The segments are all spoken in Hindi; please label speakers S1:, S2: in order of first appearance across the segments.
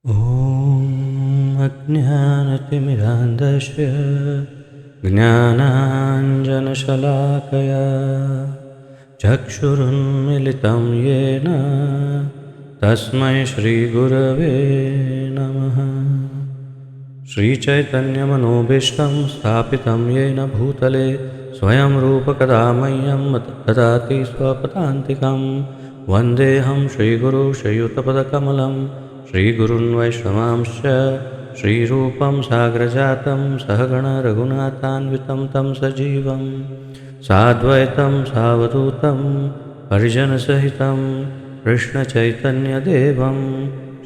S1: ॐ अज्ञानतिमिरान्धस्य ज्ञानाञ्जनशलाकया चक्षुरुन्मिलितं येन तस्मै श्रीगुरवे नमः। श्रीचैतन्यमनोभीष्टं स्थापितं येन भूतले स्वयं रूपकदा मह्यं ददाति स्वपदान्तिकं। वन्देऽहं श्रीगुरु श्रीयुतपदकमलं श्रीगुरून् वैष्णवांश्च श्रीरूपं साग्रजातं सहगण रघुनाथान्वितं तं सजीवं साद्वैतं सावधूतं परिजनसहितं कृष्णचैतन्यदेवं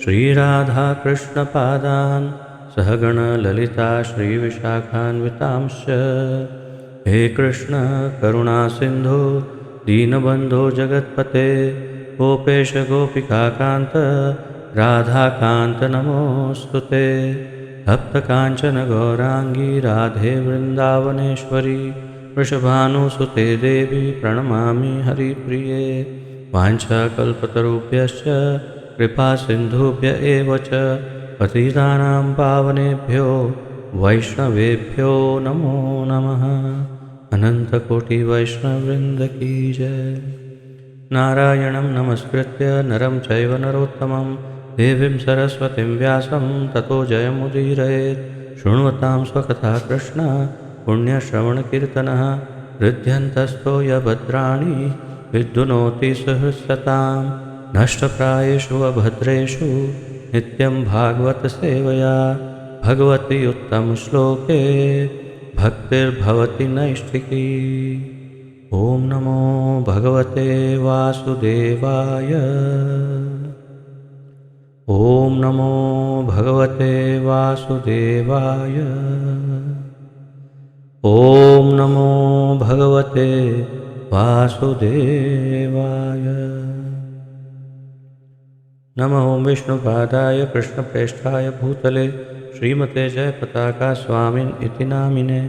S1: श्रीराधाकृष्णपादान् सहगण ललिता श्रीविशाखान्वितांश्च। हे कृष्ण करुणा सिन्धो दीनबन्धो जगत्पते गोपेश गोपिकान्त राधाकान्त नमोऽस्तुते। तप्तकाञ्चन गौराङ्गी राधे वृन्दावनेश्वरी वृषभानुसुते देवी प्रणमामि हरिप्रिये। वाञ्छाकल्पतरुभ्यश्च कृपासिन्धुभ्य एव च पतितानां पावनेभ्यो वैष्णवेभ्यो नमो नमः। अनन्तकोटिवैष्णववृन्द की जय। नारायणं नमस्कृत्य नरं चैव नरोत्तमं देवीं सरस्वतीं व्यासं ततो जयमुदीरयेत्। शृण्वतां स्वकथा कृष्ण पुण्यश्रवणकीर्तनः हृद्यन्तस्थो यभद्राणि विद्युनोति सहस्रतां। नष्टप्रायेषु अभद्रेषु नित्यं भागवत सेवया भगवति उत्तमश्लोके भक्तिर्भवति नैष्ठिकी। ॐ नमो भगवते वासुदेवाय। ॐ नमो भगवते वासुदेवाय। ॐ नमो भगवते वासुदेवाय। नमो विष्णुपादाय कृष्णप्रेष्ठाय भूतले श्रीमते जयपताका स्वामिन् इति नामिने।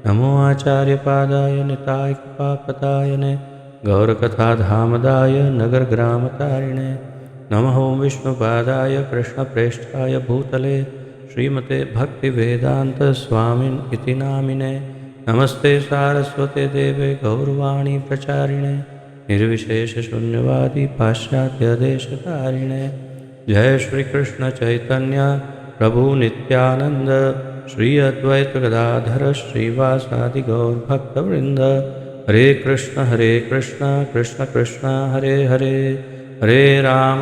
S1: नमो आचार्यपादाय निताय कृपापदायने गौरकथाधामदाय नगरग्रामतारिणे। नमः विष्णुपादाय कृष्णप्रेष्ठाय भूतले श्रीमते भक्तिवेदान्तस्वामिन् इति नामिने। नमस्ते सारस्वते देवे गौरवाणी प्रचारिणे निर्विशेषशून्यवादी पाश्चात्यदेशतारिणे। जय श्री कृष्ण चैतन्य प्रभु नित्यानंद श्री अद्वैत गदाधर श्रीवासादि गौर भक्तवृंद। हरे कृष्ण कृष्ण कृष्ण हरे हरे हरे राम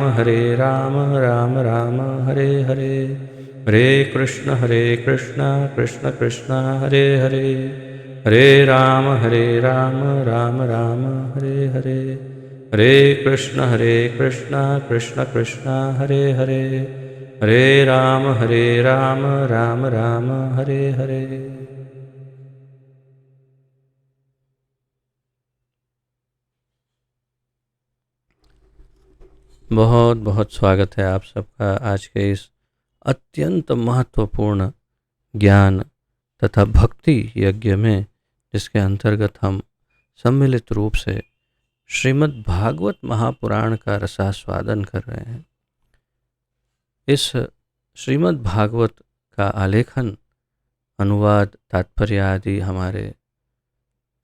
S1: राम राम हरे हरे। हरे कृष्ण कृष्ण कृष्ण हरे हरे हरे राम राम राम हरे हरे। हरे कृष्ण कृष्ण कृष्ण हरे हरे हरे राम राम राम हरे हरे। बहुत बहुत स्वागत है आप सबका आज के इस अत्यंत महत्वपूर्ण ज्ञान तथा भक्ति यज्ञ में, जिसके अंतर्गत हम सम्मिलित रूप से श्रीमद् भागवत महापुराण का रसास्वादन कर रहे हैं। इस श्रीमद् भागवत का आलेखन, अनुवाद, तात्पर्य आदि हमारे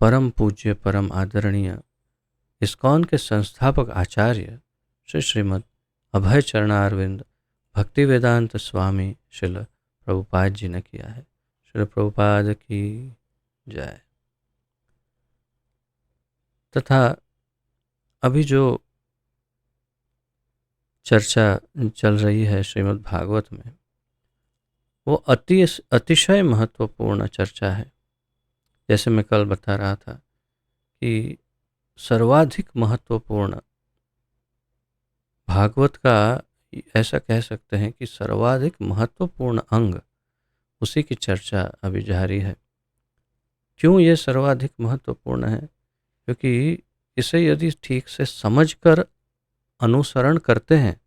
S1: परम पूज्य परम आदरणीय इस्कॉन के संस्थापक आचार्य श्री श्रीमद् अभय चरणारविंद भक्तिवेदांत स्वामी श्रील प्रभुपाद जी ने किया है। श्रील प्रभुपाद की जय। तथा अभी जो चर्चा चल रही है श्रीमद् भागवत में, वो अतिशय महत्वपूर्ण चर्चा है। जैसे मैं कल बता रहा था कि सर्वाधिक महत्वपूर्ण भागवत का, ऐसा कह सकते हैं कि सर्वाधिक महत्वपूर्ण अंग, उसी की चर्चा अभी जारी है। क्यों ये सर्वाधिक महत्वपूर्ण है? क्योंकि इसे यदि ठीक से समझकर अनुसरण करते हैं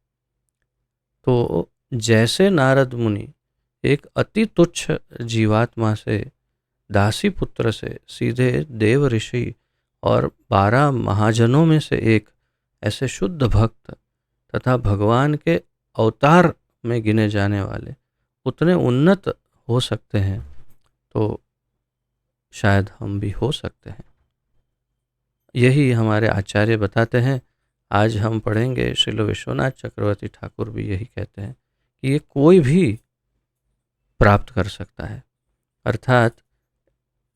S1: तो जैसे नारद मुनि एक अति तुच्छ जीवात्मा से, दासी पुत्र से सीधे देव ऋषि और 12 महाजनों में से एक ऐसे शुद्ध भक्त तथा भगवान के अवतार में गिने जाने वाले उतने उन्नत हो सकते हैं, तो शायद हम भी हो सकते हैं। यही हमारे आचार्य बताते हैं। आज हम पढ़ेंगे, श्रील विश्वनाथ चक्रवर्ती ठाकुर भी यही कहते हैं कि ये कोई भी प्राप्त कर सकता है, अर्थात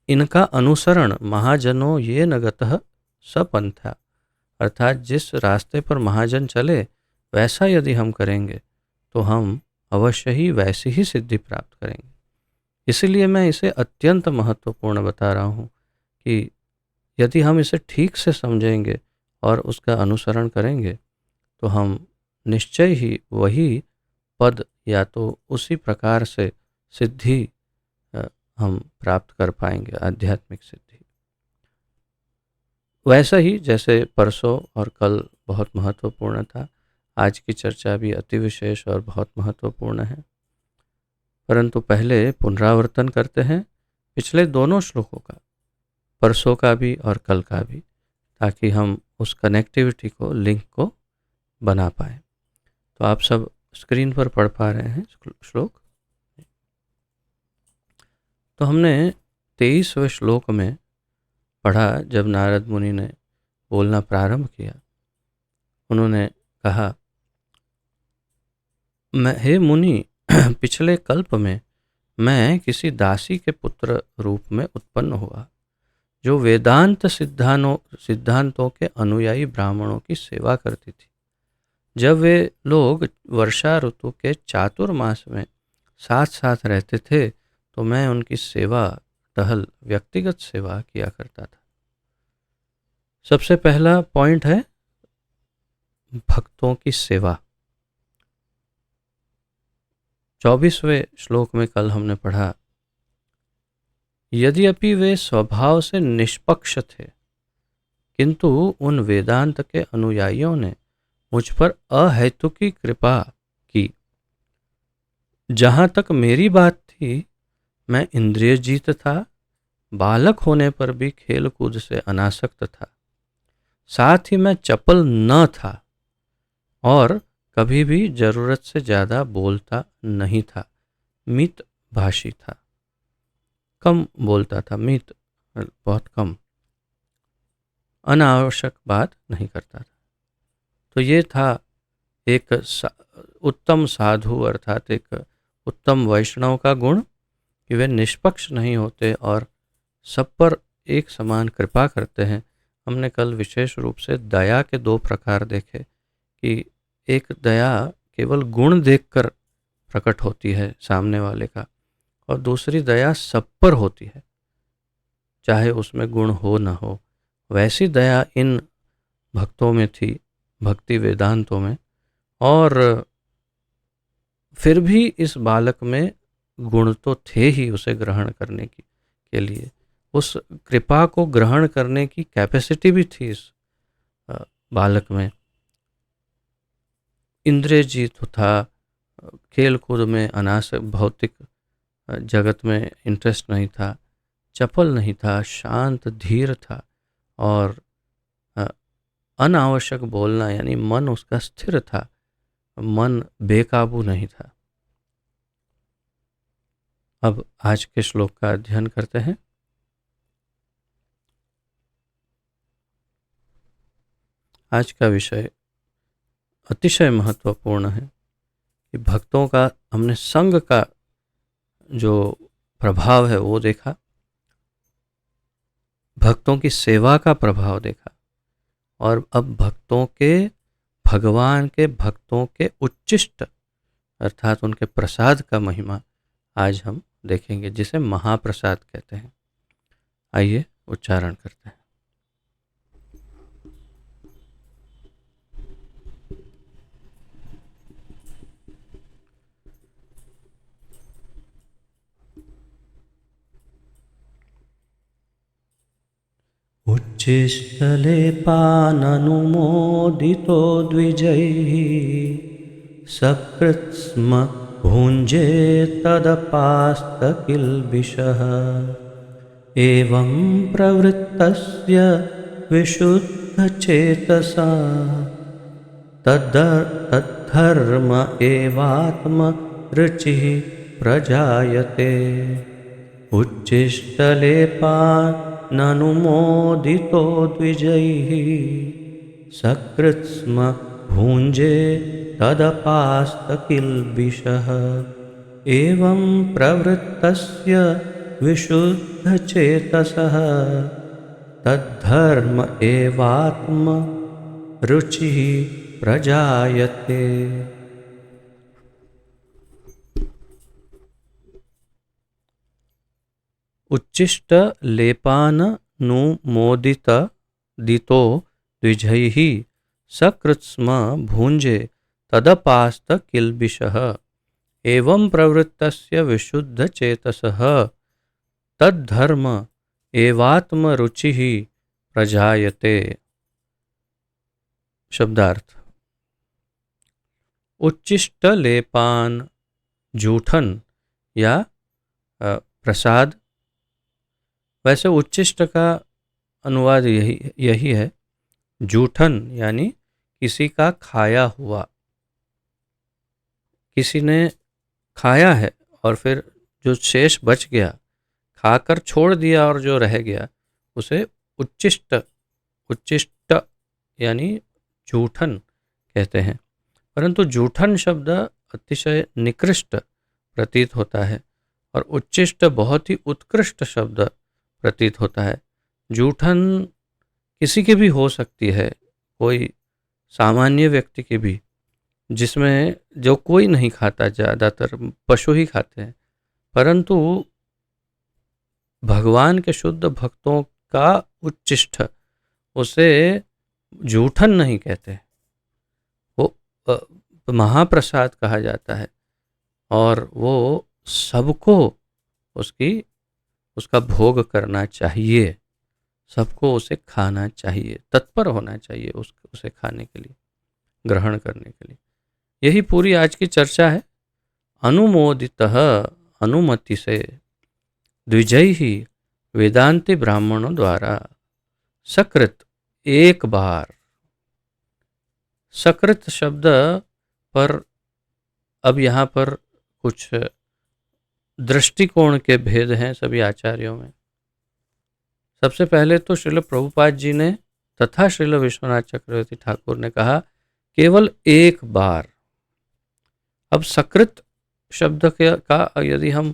S1: इनका अनुसरण महाजनों ये न गतः सपंथा, अर्थात जिस रास्ते पर महाजन चले वैसा यदि हम करेंगे तो हम अवश्य ही वैसी ही सिद्धि प्राप्त करेंगे। इसीलिए मैं इसे अत्यंत महत्वपूर्ण बता रहा हूँ कि यदि हम इसे ठीक से समझेंगे और उसका अनुसरण करेंगे तो हम निश्चय ही वही पद या तो उसी प्रकार से सिद्धि हम प्राप्त कर पाएंगे, आध्यात्मिक सिद्धि। वैसा ही जैसे परसों और कल बहुत महत्वपूर्ण था, आज की चर्चा भी अति विशेष और बहुत महत्वपूर्ण है। परंतु पहले पुनरावर्तन करते हैं पिछले दोनों श्लोकों का, परसों का भी और कल का भी, ताकि हम उस कनेक्टिविटी को, लिंक को बना पाए। तो आप सब स्क्रीन पर पढ़ पा रहे हैं श्लोक। तो हमने 23वें श्लोक में पढ़ा, जब नारद मुनि ने बोलना प्रारंभ किया, उन्होंने कहा, हे मुनि, पिछले कल्प में मैं किसी दासी के पुत्र रूप में उत्पन्न हुआ, जो वेदांत सिद्धांतों के अनुयायी ब्राह्मणों की सेवा करती थी। जब वे लोग वर्षा ऋतु के चातुर्मास में साथ साथ रहते थे तो मैं उनकी सेवा टहल व्यक्तिगत सेवा किया करता था। सबसे पहला पॉइंट है भक्तों की सेवा। 24वें श्लोक में कल हमने पढ़ा, यद्यपि वे स्वभाव से निष्पक्ष थे, किंतु उन वेदांत के अनुयायियों ने मुझ पर अहेतुकी कृपा की। जहाँ तक मेरी बात थी, मैं इंद्रिय जीत था, बालक होने पर भी खेल कूद से अनासक्त था, साथ ही मैं चपल न था और कभी भी जरूरत से ज़्यादा बोलता नहीं था, मित भाषी था, कम बोलता था, मित बहुत कम, अनावश्यक बात नहीं करता था। तो ये था एक उत्तम साधु अर्थात एक उत्तम वैष्णव का गुण कि वे निष्पक्ष नहीं होते और सब पर एक समान कृपा करते हैं। हमने कल विशेष रूप से दया के 2 प्रकार देखे कि एक दया केवल गुण देखकर प्रकट होती है सामने वाले का, और दूसरी दया सब पर होती है, चाहे उसमें गुण हो न हो। वैसी दया इन भक्तों में थी, भक्ति वेदांतों में, और फिर भी इस बालक में गुण तो थे ही उसे ग्रहण करने के लिए, उस कृपा को ग्रहण करने की कैपेसिटी भी थी इस बालक में। इंद्रिय जीत था, खेल कूद में अनासक्त, भौतिक जगत में इंटरेस्ट नहीं था, चपल नहीं था, शांत धीर था, और अनावश्यक बोलना यानी मन उसका स्थिर था, मन बेकाबू नहीं था। अब आज के श्लोक का अध्ययन करते हैं। आज का विषय अतिशय महत्वपूर्ण है कि भक्तों का, हमने संग का जो प्रभाव है वो देखा, भक्तों की सेवा का प्रभाव देखा, और अब भक्तों के, भगवान के भक्तों के उच्चिष्ट अर्थात उनके प्रसाद का महिमा आज हम देखेंगे, जिसे महाप्रसाद कहते हैं। आइए उच्चारण करते हैं। उच्छिष्टलेपाननुमोदितो द्विजैः सकृत्स्म भुञ्जे तदपास्तकिल्बिषः। एवं प्रवृत्तस्य विशुद्धचेतसा तद्धर्मस्य तद्धर्म एवात्म रुचिः प्रजायते उच्छिष्टलेपाननुमोदितो द्विजैः सकृत्स्म भुञ्जे तदपास्तकिल्बिषः एवं प्रवृत्तस्य विशुद्धचेतसः तद्धर्म एवात्म रुचिः प्रजायते। उच्छिष्ट लेपाननुमोदित दितो द्विजैः सकृत्स्म भुञ्जे तदपास्त किल्बिषः एवं प्रवृत्तस्य विशुद्धचेतसः तद्धर्म एवात्म रुचिः प्रजायते। शब्दार्थ। उच्छिष्ट लेपान जूठन या प्रसाद। वैसे उच्छिष्ट का अनुवाद यही है। जूठन यानी किसी का खाया हुआ, किसी ने खाया है और फिर जो शेष बच गया, खाकर छोड़ दिया और जो रह गया उसे उच्छिष्ट यानी जूठन कहते हैं। परंतु जूठन शब्द अतिशय निकृष्ट प्रतीत होता है और उच्छिष्ट बहुत ही उत्कृष्ट शब्द प्रतीत होता है। जूठन किसी की भी हो सकती है, कोई सामान्य व्यक्ति की भी, जिसमें जो कोई नहीं खाता, ज़्यादातर पशु ही खाते हैं। परंतु भगवान के शुद्ध भक्तों का उच्छिष्ट, उसे जूठन नहीं कहते, वो महाप्रसाद कहा जाता है और वो सबको उसका भोग करना चाहिए, सबको उसे खाना चाहिए, तत्पर होना चाहिए उसे खाने के लिए, ग्रहण करने के लिए। यही पूरी आज की चर्चा है। अनुमोदितः अनुमति से द्विजैहि वेदांती ब्राह्मणों द्वारा सकृत एक बार। सकृत शब्द पर अब यहाँ पर कुछ दृष्टिकोण के भेद हैं सभी आचार्यों में। सबसे पहले तो श्रील प्रभुपाद जी ने तथा श्रील विश्वनाथ चक्रवर्ती ठाकुर ने कहा केवल एक बार। अब सकृत शब्द का यदि हम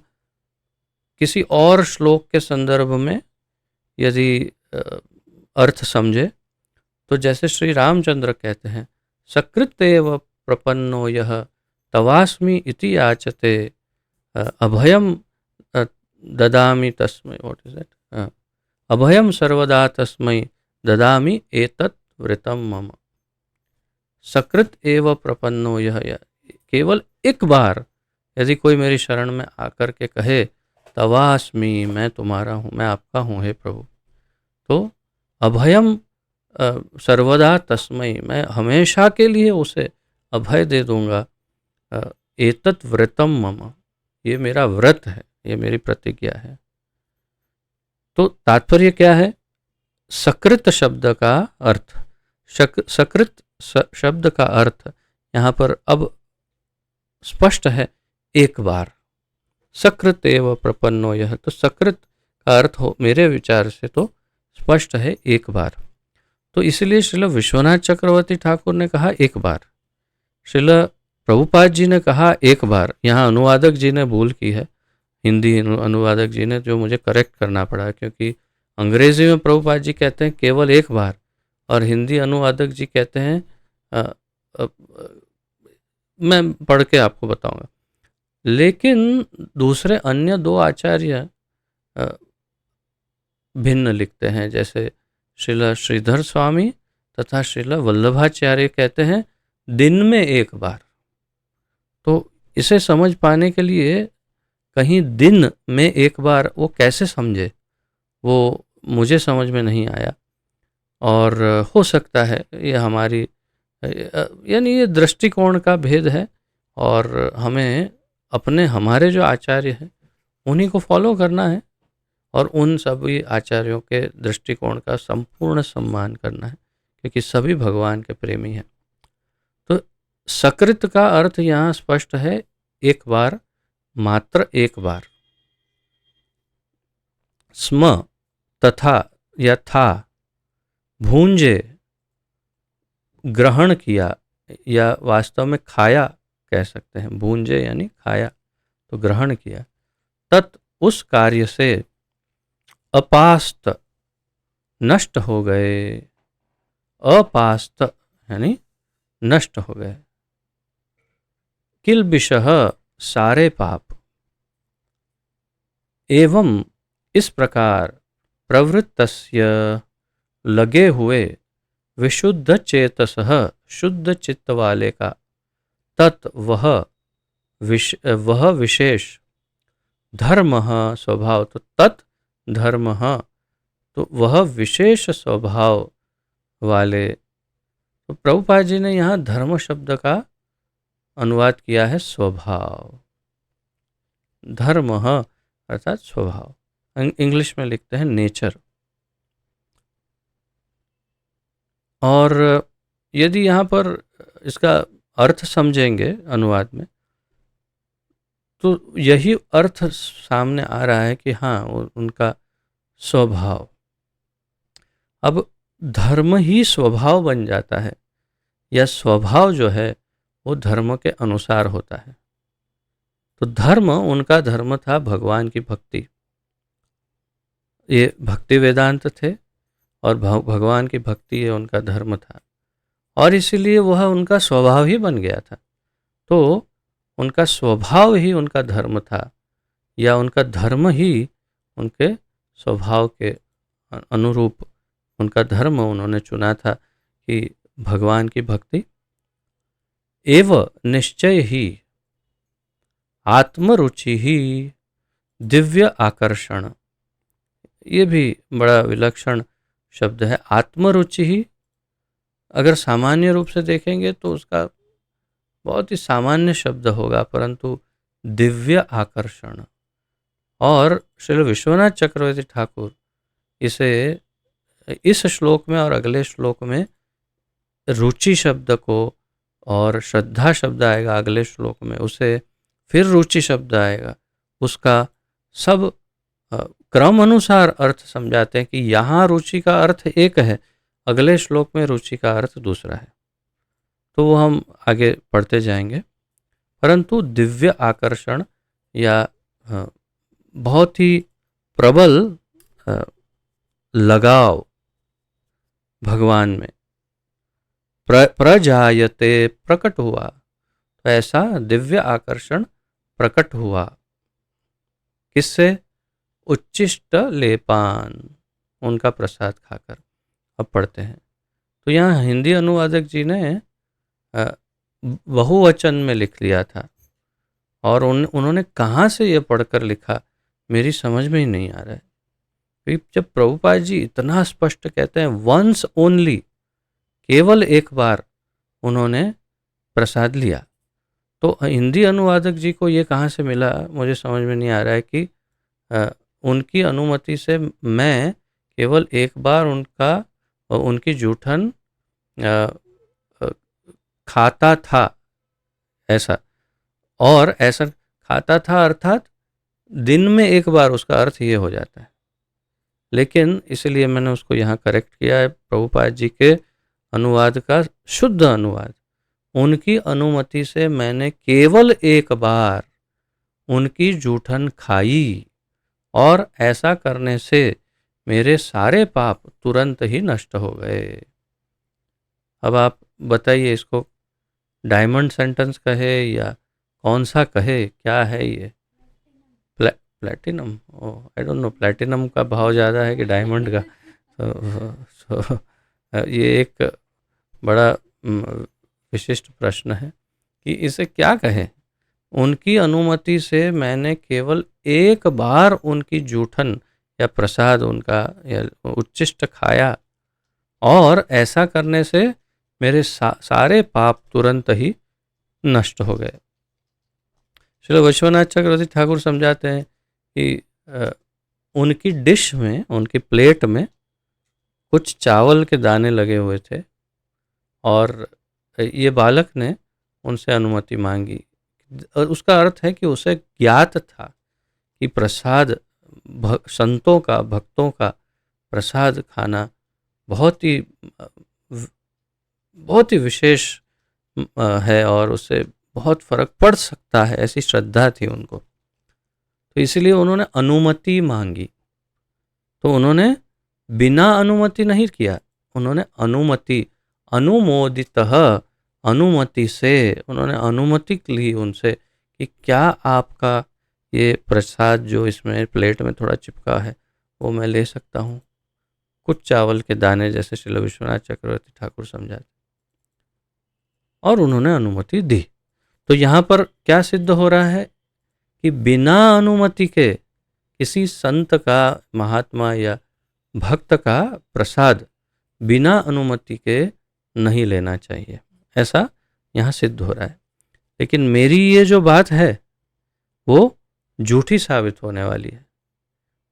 S1: किसी और श्लोक के संदर्भ में यदि अर्थ समझे तो जैसे श्री रामचंद्र कहते हैं सकृत एव प्रपन्नो यह तवास्मि इति याचते अभयम ददामि तस्मै। What is that? अभयम सर्वदा तस्मै ददामि एतत् व्रतम मम। सकृत एव प्रपन्नो यह, केवल एक बार यदि कोई मेरी शरण में आकर के कहे तवास्मि, मैं तुम्हारा हूँ, मैं आपका हूँ हे प्रभु, तो अभयम सर्वदा तस्मै, मैं हमेशा के लिए उसे अभय दे दूंगा। एतत् व्रतम मम, ये मेरा व्रत है, ये मेरी प्रतिज्ञा है। तो तात्पर्य क्या है? सकृत शब्द का अर्थ, सकृत शब्द का अर्थ यहाँ पर अब स्पष्ट है, एक बार। सकृत एव प्रपन्नो यह, तो सकृत का अर्थ हो मेरे विचार से तो स्पष्ट है, एक बार। तो इसलिए श्रील विश्वनाथ चक्रवर्ती ठाकुर ने कहा एक बार, श्रील प्रभुपाद जी ने कहा एक बार। यहाँ अनुवादक जी ने भूल की है, हिंदी अनुवादक जी ने, जो मुझे करेक्ट करना पड़ा, क्योंकि अंग्रेजी में प्रभुपाद जी कहते हैं केवल एक बार और हिंदी अनुवादक जी कहते हैं मैं पढ़ के आपको बताऊंगा। लेकिन दूसरे अन्य दो आचार्य भिन्न लिखते हैं, जैसे श्रील श्रीधर स्वामी तथा श्रील वल्लभाचार्य कहते हैं दिन में एक बार। तो इसे समझ पाने के लिए कहीं दिन में एक बार वो कैसे समझे, वो मुझे समझ में नहीं आया। और हो सकता है ये हमारी यानी ये दृष्टिकोण का भेद है और हमें हमारे जो आचार्य हैं उन्हीं को फॉलो करना है और उन सभी आचार्यों के दृष्टिकोण का संपूर्ण सम्मान करना है, क्योंकि सभी भगवान के प्रेमी हैं। तो सकृत का अर्थ यहाँ स्पष्ट है, एक बार, मात्र एक बार। स्म तथा या था, भूंजे ग्रहण किया या वास्तव में खाया कह सकते हैं, भूंजे यानी खाया, तो ग्रहण किया। तत् उस कार्य से, अपास्त नष्ट हो गए, अपास्त यानी नष्ट हो गए। किल्बिषः सारे पाप, एवं इस प्रकार प्रवृत्तस्य लगे हुए, विशुद्ध चेतसः शुद्ध चित्त वाले का, तत् वह विशेष, धर्म स्वभाव, तो तत् धर्म, तो वह विशेष स्वभाव वाले। तो प्रभुपाद जी ने यहाँ धर्म शब्द का अनुवाद किया है स्वभाव, धर्म अर्थात स्वभाव, इंग्लिश में लिखते हैं नेचर। और यदि यहाँ पर इसका अर्थ समझेंगे अनुवाद में, तो यही अर्थ सामने आ रहा है कि हाँ, उनका स्वभाव, अब धर्म ही स्वभाव बन जाता है, या स्वभाव जो है वो धर्म के अनुसार होता है। तो धर्म, उनका धर्म था भगवान की भक्ति, ये भक्ति वेदांत थे और भगवान की भक्ति ये उनका धर्म था, और इसीलिए वह उनका स्वभाव ही बन गया था। तो उनका स्वभाव ही उनका धर्म था, या उनका धर्म ही उनके स्वभाव के अनुरूप उनका धर्म उन्होंने चुना था कि भगवान की भक्ति। एव निश्चय ही, आत्मरुचि ही, दिव्य आकर्षण, ये भी बड़ा विलक्षण शब्द है। आत्मरुचि ही, अगर सामान्य रूप से देखेंगे तो उसका बहुत ही सामान्य शब्द होगा, परंतु दिव्य आकर्षण, और श्री विश्वनाथ चक्रवर्ती ठाकुर इसे इस श्लोक में और अगले श्लोक में रुचि शब्द को, और श्रद्धा शब्द आएगा अगले श्लोक में, उसे फिर रुचि शब्द आएगा, उसका सब क्रम अनुसार अर्थ समझाते हैं कि यहाँ रुचि का अर्थ एक है, अगले श्लोक में रुचि का अर्थ दूसरा है। तो वो हम आगे पढ़ते जाएंगे। परंतु दिव्य आकर्षण या बहुत ही प्रबल लगाव भगवान में, प्रजायते प्रकट हुआ, तो ऐसा दिव्य आकर्षण प्रकट हुआ, किससे? उच्चिष्ट लेपान, उनका प्रसाद खाकर। अब पढ़ते हैं। तो यहाँ हिंदी अनुवादक जी ने बहुवचन में लिख लिया था, और उन्होंने कहाँ से ये पढ़कर लिखा मेरी समझ में ही नहीं आ रहा है। जब प्रभुपाद जी इतना स्पष्ट कहते हैं वंस ओनली, केवल एक बार उन्होंने प्रसाद लिया, तो हिंदी अनुवादक जी को ये कहाँ से मिला मुझे समझ में नहीं आ रहा है कि उनकी अनुमति से मैं केवल एक बार उनकी जूठन खाता था, ऐसा, और ऐसा खाता था अर्थात दिन में एक बार, उसका अर्थ ये हो जाता है। लेकिन इसलिए मैंने उसको यहाँ करेक्ट किया है, प्रभुपाद जी के अनुवाद का शुद्ध अनुवाद, उनकी अनुमति से मैंने केवल एक बार उनकी जूठन खाई, और ऐसा करने से मेरे सारे पाप तुरंत ही नष्ट हो गए। अब आप बताइए, इसको डायमंड सेंटेंस कहे या कौन सा कहे, क्या है ये? Platinum, I don't know, platinum का भाव ज़्यादा है कि डायमंड का। so, ये एक बड़ा विशिष्ट प्रश्न है कि इसे क्या कहें। उनकी अनुमति से मैंने केवल एक बार उनकी जूठन या प्रसाद उनका या उच्चिष्ट खाया, और ऐसा करने से मेरे सारे पाप तुरंत ही नष्ट हो गए। श्री विश्वनाथ चक्रवर्ती ठाकुर समझाते हैं कि उनकी डिश में, उनकी प्लेट में कुछ चावल के दाने लगे हुए थे, और ये बालक ने उनसे अनुमति मांगी। और उसका अर्थ है कि उसे ज्ञात था कि प्रसाद, संतों का, भक्तों का प्रसाद खाना बहुत ही बहुत ही विशेष है और उससे बहुत फर्क पड़ सकता है, ऐसी श्रद्धा थी उनको। तो इसलिए उन्होंने अनुमति मांगी। तो उन्होंने बिना अनुमति नहीं किया, उन्होंने अनुमति, अनुमोदितः, अनुमति से उन्होंने अनुमति ली उनसे कि क्या आपका ये प्रसाद जो इसमें प्लेट में थोड़ा चिपका है वो मैं ले सकता हूँ। कुछ चावल के दाने, जैसे श्रील विश्वनाथ चक्रवर्ती ठाकुर समझाते, और उन्होंने अनुमति दी। तो यहाँ पर क्या सिद्ध हो रहा है कि बिना अनुमति के किसी संत का, महात्मा या भक्त का प्रसाद बिना अनुमति के नहीं लेना चाहिए, ऐसा यहाँ सिद्ध हो रहा है। लेकिन मेरी ये जो बात है वो झूठी साबित होने वाली है।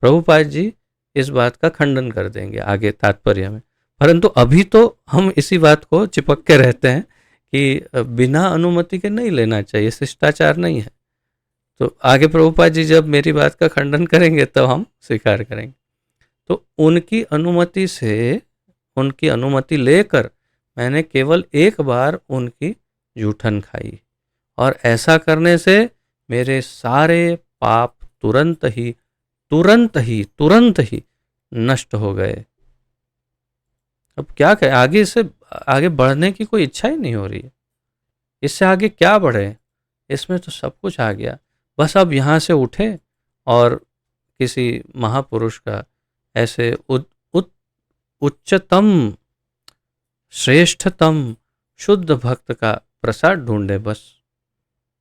S1: प्रभुपाद जी इस बात का खंडन कर देंगे आगे तात्पर्य में, परंतु अभी तो हम इसी बात को चिपक के रहते हैं कि बिना अनुमति के नहीं लेना चाहिए, शिष्टाचार नहीं है। तो आगे प्रभुपाद जी जब मेरी बात का खंडन करेंगे तो हम स्वीकार करेंगे। तो उनकी अनुमति से, उनकी अनुमति लेकर मैंने केवल एक बार उनकी जूठन खाई, और ऐसा करने से मेरे सारे पाप तुरंत ही नष्ट हो गए। अब क्या कहें, आगे इससे आगे बढ़ने की कोई इच्छा ही नहीं हो रही है। इससे आगे क्या बढ़े, इसमें तो सब कुछ आ गया। बस अब यहाँ से उठे और किसी महापुरुष का, ऐसे उच्चतम, श्रेष्ठतम, शुद्ध भक्त का प्रसाद ढूंढे बस।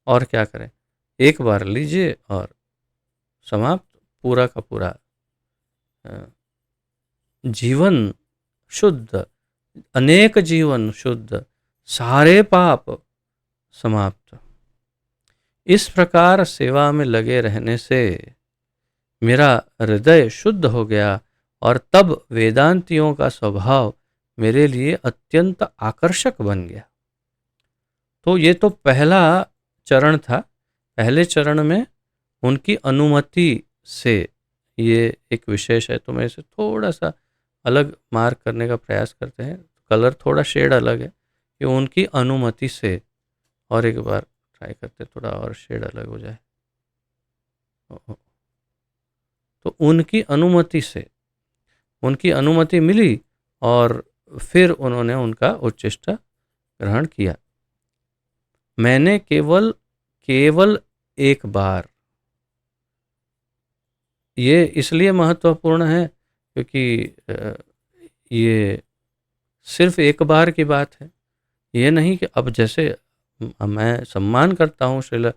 S1: और क्या करें, एक बार लीजिए और समाप्त, पूरा का पूरा जीवन शुद्ध, अनेक जीवन शुद्ध, सारे पाप समाप्त। इस प्रकार सेवा में लगे रहने से मेरा हृदय शुद्ध हो गया, और तब वेदांतियों का स्वभाव मेरे लिए अत्यंत आकर्षक बन गया। तो ये तो पहला चरण था। पहले चरण में उनकी अनुमति से, ये एक विशेष है, तो मैं इसे थोड़ा सा अलग मार्क करने का प्रयास करते हैं। कलर थोड़ा शेड अलग है कि उनकी अनुमति से, और एक बार ट्राई करते हैं थोड़ा और शेड अलग हो जाए। तो उनकी अनुमति से, उनकी अनुमति मिली और फिर उन्होंने उनका उच्चिष्ट ग्रहण किया। मैंने केवल एक बार, ये इसलिए महत्वपूर्ण है क्योंकि ये सिर्फ एक बार की बात है। ये नहीं कि अब जैसे मैं सम्मान करता हूँ श्रील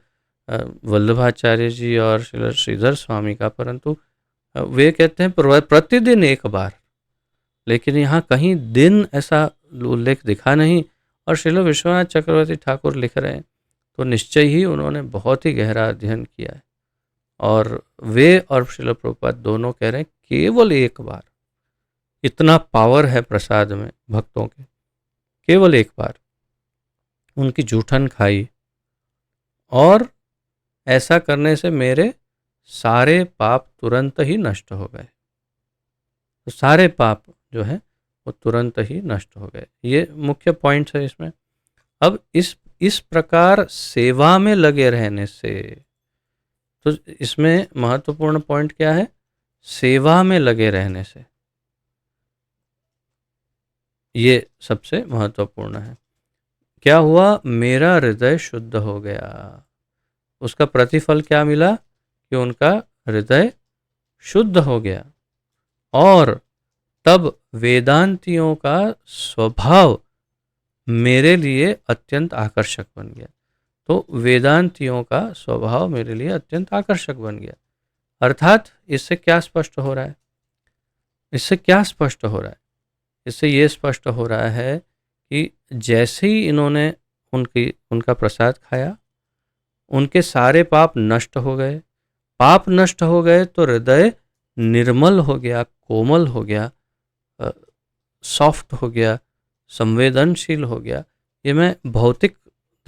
S1: वल्लभाचार्य जी और श्रील श्रीधर स्वामी का, परंतु वे कहते हैं प्रतिदिन एक बार, लेकिन यहाँ कहीं दिन ऐसा उल्लेख दिखा नहीं। और श्रील विश्वनाथ चक्रवर्ती ठाकुर लिख रहे हैं तो निश्चय ही उन्होंने बहुत ही गहरा अध्ययन किया है। और वे और श्रील प्रभुपाद दोनों कह रहे हैं केवल एक बार, इतना पावर है प्रसाद में भक्तों के। केवल एक बार उनकी जूठन खाई, और ऐसा करने से मेरे सारे पाप तुरंत ही नष्ट हो गए। तो सारे पाप जो है वो तुरंत ही नष्ट हो गए। ये मुख्य पॉइंट है इसमें। अब इस प्रकार सेवा में लगे रहने से, तो इसमें महत्वपूर्ण पॉइंट क्या है, सेवा में लगे रहने से, ये सबसे महत्वपूर्ण है। क्या हुआ, मेरा हृदय शुद्ध हो गया। उसका प्रतिफल क्या मिला कि उनका हृदय शुद्ध हो गया, और तब वेदांतियों का स्वभाव मेरे लिए अत्यंत आकर्षक बन गया। तो वेदांतियों का स्वभाव मेरे लिए अत्यंत आकर्षक बन गया। अर्थात इससे क्या स्पष्ट हो रहा है, इससे क्या स्पष्ट हो रहा है, इससे ये स्पष्ट हो रहा है कि जैसे ही इन्होंने उनका प्रसाद खाया, उनके सारे पाप नष्ट हो गए। पाप नष्ट हो गए तो हृदय निर्मल हो गया, कोमल हो गया, सॉफ्ट हो गया, संवेदनशील हो गया। ये मैं भौतिक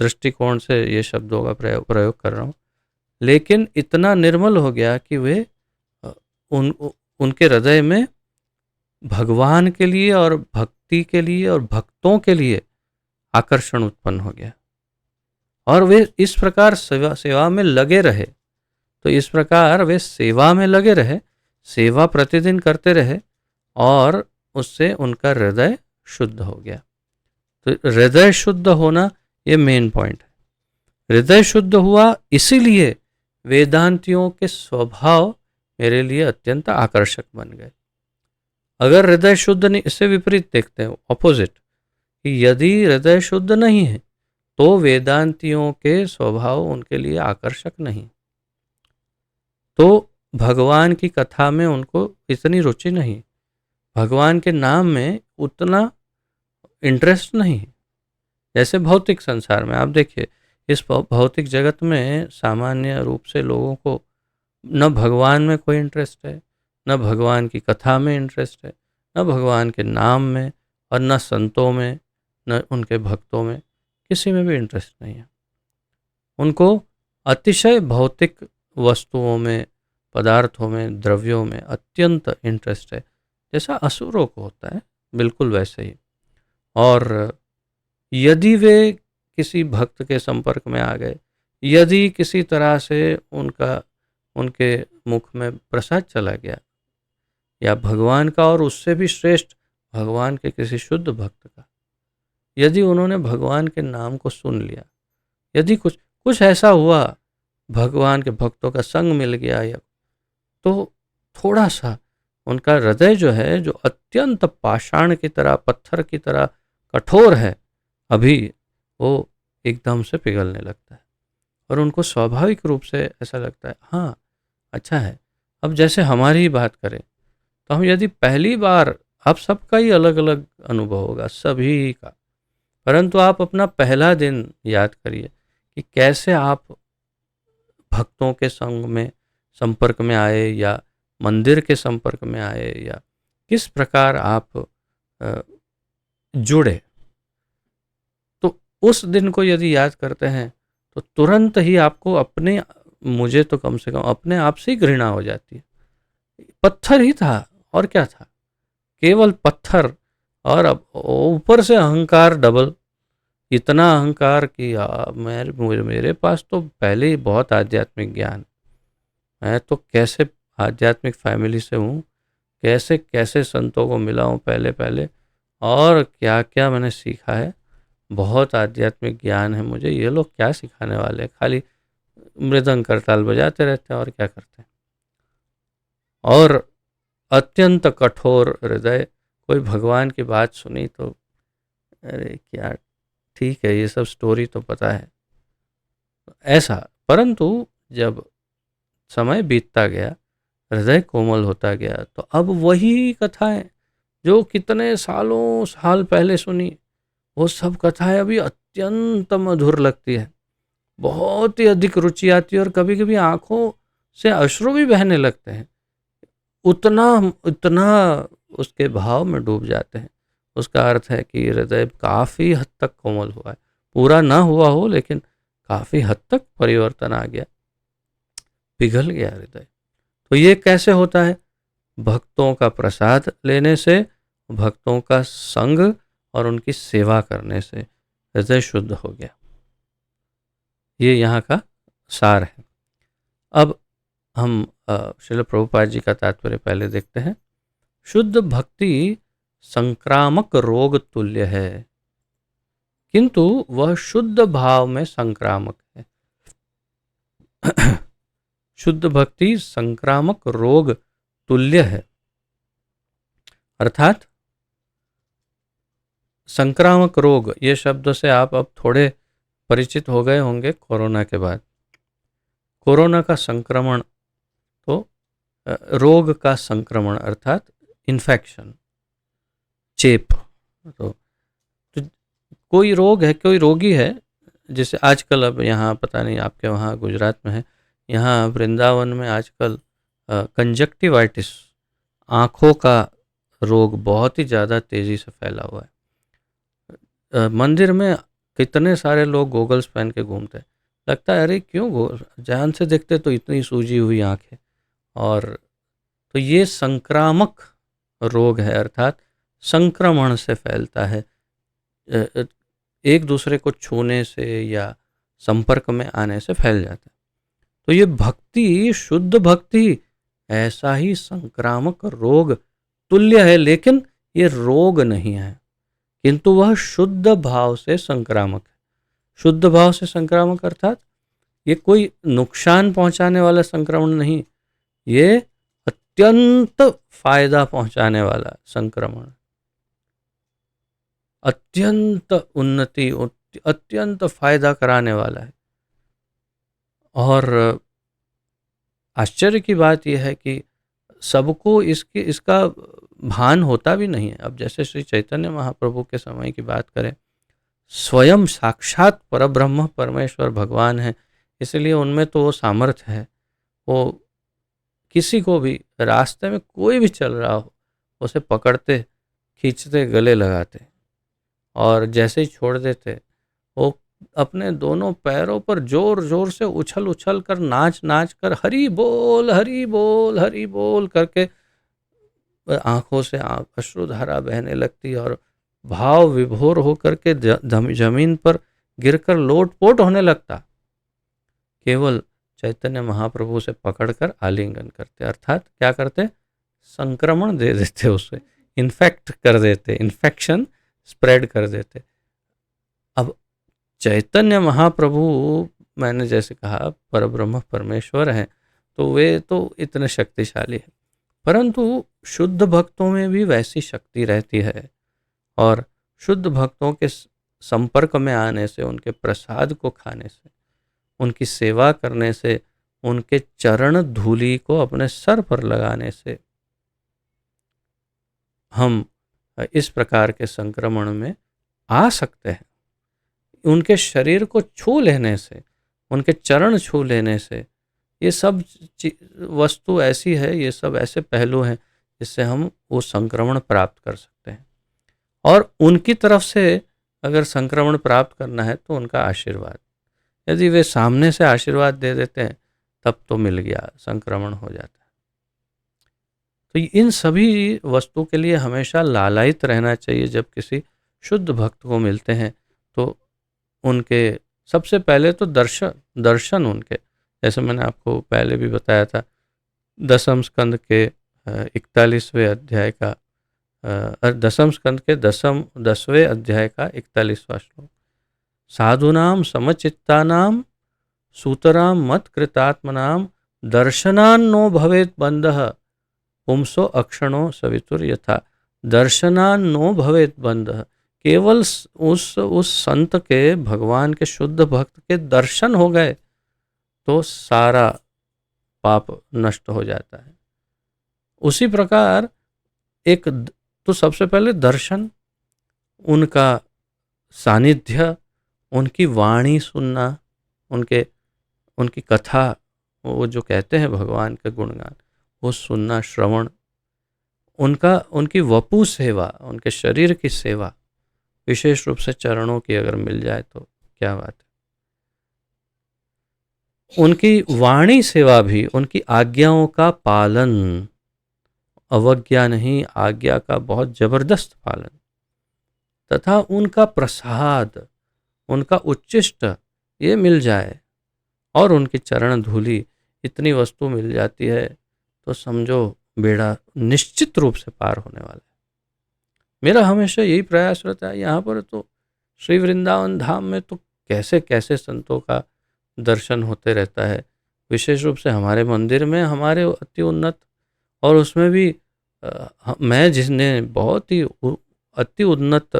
S1: दृष्टिकोण से ये शब्दों का प्रयोग कर रहा हूँ, लेकिन इतना निर्मल हो गया कि वे उनके हृदय में भगवान के लिए और भक्ति के लिए और भक्तों के लिए आकर्षण उत्पन्न हो गया, और वे इस प्रकार सेवा में लगे रहे। तो इस प्रकार वे सेवा में लगे रहे, सेवा प्रतिदिन करते रहे, और उससे उनका हृदय शुद्ध हो गया। तो हृदय शुद्ध होना ये मेन पॉइंट है। हृदय शुद्ध हुआ, इसीलिए वेदांतियों के स्वभाव मेरे लिए अत्यंत आकर्षक बन गए। अगर हृदय शुद्ध नहीं, इससे विपरीत देखते हैं, ऑपोजिट, कि यदि हृदय शुद्ध नहीं है तो वेदांतियों के स्वभाव उनके लिए आकर्षक नहीं, तो भगवान की कथा में उनको इतनी रुचि नहीं, भगवान के नाम में उतना इंटरेस्ट नहीं। जैसे भौतिक संसार में आप देखिए, इस भौतिक जगत में सामान्य रूप से लोगों को न भगवान में कोई इंटरेस्ट है, न भगवान की कथा में इंटरेस्ट है, न भगवान के नाम में, और न संतों में, न उनके भक्तों में, किसी में भी इंटरेस्ट नहीं है। उनको अतिशय भौतिक वस्तुओं में, पदार्थों में, द्रव्यों में अत्यंत इंटरेस्ट है, जैसा असुरों को होता है, बिल्कुल वैसे ही। और यदि वे किसी भक्त के संपर्क में आ गए, यदि किसी तरह से उनके मुख में प्रसाद चला गया, या भगवान का और उससे भी श्रेष्ठ भगवान के किसी शुद्ध भक्त का, यदि उन्होंने भगवान के नाम को सुन लिया, यदि कुछ ऐसा हुआ, भगवान के भक्तों का संग मिल गया, या तो थोड़ा सा उनका हृदय जो है, जो अत्यंत पाषाण की तरह, पत्थर की तरह कठोर है, अभी वो एकदम से पिघलने लगता है, और उनको स्वाभाविक रूप से ऐसा लगता है, हाँ अच्छा है। अब जैसे हमारी ही बात करें तो हम यदि पहली बार, आप सबका ही अलग अलग अनुभव होगा, सभी का, परंतु आप अपना पहला दिन याद करिए कि कैसे आप भक्तों के संग में संपर्क में आए, या मंदिर के संपर्क में आए, या किस प्रकार आप जुड़े। तो उस दिन को यदि याद करते हैं तो तुरंत ही आपको मुझे तो कम से कम अपने आप से ही घृणा हो जाती है। पत्थर ही था, और क्या था, केवल पत्थर, और अब ऊपर से अहंकार डबल, इतना अहंकार कि मेरे पास तो पहले ही बहुत आध्यात्मिक ज्ञान, मैं तो कैसे आध्यात्मिक फैमिली से हूँ, कैसे कैसे संतों को मिला हूँ पहले पहले, और क्या क्या मैंने सीखा है, बहुत आध्यात्मिक ज्ञान है मुझे, ये लोग क्या सिखाने वाले हैं, खाली मृदंग करताल बजाते रहते हैं और क्या करते हैं। और अत्यंत कठोर हृदय, कोई भगवान की बात सुनी तो अरे क्या, ठीक है ये सब स्टोरी तो पता है, ऐसा। परंतु जब समय बीतता गया, हृदय कोमल होता गया, तो अब वही कथाएं जो कितने सालों साल पहले सुनी, वो सब कथाएं अभी अत्यंत मधुर लगती है, बहुत ही अधिक रुचि आती है, और कभी कभी आंखों से अश्रु भी बहने लगते हैं, उतना उतना उसके भाव में डूब जाते हैं। उसका अर्थ है कि हृदय काफ़ी हद तक कोमल हुआ है, पूरा ना हुआ हो लेकिन काफ़ी हद तक परिवर्तन आ गया, पिघल गया हृदय। तो ये कैसे होता है? भक्तों का प्रसाद लेने से, भक्तों का संग और उनकी सेवा करने से हृदय शुद्ध हो गया। ये यहाँ का सार है। अब हम श्रील प्रभुपाद जी का तात्पर्य पहले देखते हैं। शुद्ध भक्ति संक्रामक रोग तुल्य है, किंतु वह शुद्ध भाव में संक्रामक है। शुद्ध भक्ति संक्रामक रोग तुल्य है, अर्थात संक्रामक रोग, ये शब्द से आप अब थोड़े परिचित हो गए होंगे कोरोना के बाद। कोरोना का संक्रमण तो रोग का संक्रमण अर्थात इन्फेक्शन, चेप। तो कोई रोग है, कोई रोगी है, जैसे आजकल, अब यहाँ पता नहीं आपके वहाँ गुजरात में है, यहाँ वृंदावन में आजकल कंजक्टिवाइटिस, आँखों का रोग बहुत ही ज़्यादा तेज़ी से फैला हुआ है। मंदिर में कितने सारे लोग गोगल्स पहन के घूमते हैं, लगता है अरे क्यों जान से देखते तो इतनी सूजी हुई आंखें। और तो ये संक्रामक रोग है, अर्थात संक्रमण से फैलता है, अ, अ, एक दूसरे को छूने से या संपर्क में आने से फैल जाता है। तो ये भक्ति, शुद्ध भक्ति ऐसा ही संक्रामक रोग तुल्य है, लेकिन ये रोग नहीं है, किंतु वह शुद्ध भाव से संक्रामक है। शुद्ध भाव से संक्रामक अर्थात ये कोई नुकसान पहुंचाने वाला संक्रमण नहीं, ये अत्यंत फायदा पहुंचाने वाला संक्रमण, अत्यंत उन्नति, अत्यंत फायदा कराने वाला है। और आश्चर्य की बात यह है कि सबको इसका भान होता भी नहीं है। अब जैसे श्री चैतन्य महाप्रभु के समय की बात करें, स्वयं साक्षात परब्रह्म परमेश्वर भगवान है, इसलिए उनमें तो वो सामर्थ्य है, वो किसी को भी रास्ते में कोई भी चल रहा हो उसे पकड़ते, खींचते, गले लगाते और जैसे ही छोड़ देते वो अपने दोनों पैरों पर जोर जोर से उछल उछल कर, नाच नाच कर हरि बोल हरि बोल हरि बोल करके आंखों से अश्रुधारा बहने लगती और भाव विभोर होकर के जमीन पर गिरकर लोटपोट होने लगता। केवल चैतन्य महाप्रभु से पकड़कर आलिंगन करते, अर्थात क्या करते, संक्रमण दे देते, उसे इन्फेक्ट कर देते, इन्फेक्शन स्प्रेड कर देते। अब चैतन्य महाप्रभु, मैंने जैसे कहा परब्रह्म परमेश्वर हैं, तो वे तो इतने शक्तिशाली हैं, परंतु शुद्ध भक्तों में भी वैसी शक्ति रहती है। और शुद्ध भक्तों के संपर्क में आने से, उनके प्रसाद को खाने से, उनकी सेवा करने से, उनके चरण धूलि को अपने सर पर लगाने से हम इस प्रकार के संक्रमण में आ सकते हैं। उनके शरीर को छू लेने से, उनके चरण छू लेने से, ये सब वस्तु ऐसी है, ये सब ऐसे पहलू हैं जिससे हम वो संक्रमण प्राप्त कर सकते हैं। और उनकी तरफ से अगर संक्रमण प्राप्त करना है तो उनका आशीर्वाद, यदि वे सामने से आशीर्वाद दे देते हैं तब तो मिल गया, संक्रमण हो जाता है। तो इन सभी वस्तु के लिए हमेशा लालायित रहना चाहिए। जब किसी शुद्ध भक्त को मिलते हैं तो उनके सबसे पहले तो दर्शन उनके, जैसे मैंने आपको पहले भी बताया था, दसम स्कंद के 41वें अध्याय का, दसम स्कंद के 10वें अध्याय का 41वां श्लोक, साधुनाम समचित्तानाम सूतराम मत कृतात्मनाम दर्शनान्नो भवेत बंधः पुंसो अक्षणो सवितुर यथा। दर्शनान्नो भवेत बंधः, केवल उस संत के, भगवान के शुद्ध भक्त के दर्शन हो गए तो सारा पाप नष्ट हो जाता है। उसी प्रकार एक तो सबसे पहले दर्शन, उनका सानिध्य, उनकी वाणी सुनना, उनकी कथा, वो जो कहते हैं भगवान के गुणगान, वो सुनना, श्रवण, उनकी वपु सेवा, उनके शरीर की सेवा, विशेष रूप से चरणों की अगर मिल जाए तो क्या बात है। उनकी वाणी सेवा भी, उनकी आज्ञाओं का पालन, अवज्ञा नहीं, आज्ञा का बहुत जबरदस्त पालन, तथा उनका प्रसाद, उनका उच्चिष्ट ये मिल जाए और उनकी चरण धूलि, इतनी वस्तु मिल जाती है तो समझो बेड़ा निश्चित रूप से पार होने वाला है। मेरा हमेशा यही प्रयास रहता है। यहाँ पर तो श्री वृंदावन धाम में तो कैसे कैसे संतों का दर्शन होते रहता है, विशेष रूप से हमारे मंदिर में, हमारे अति उन्नत, और उसमें भी मैं जिसने बहुत ही अति उन्नत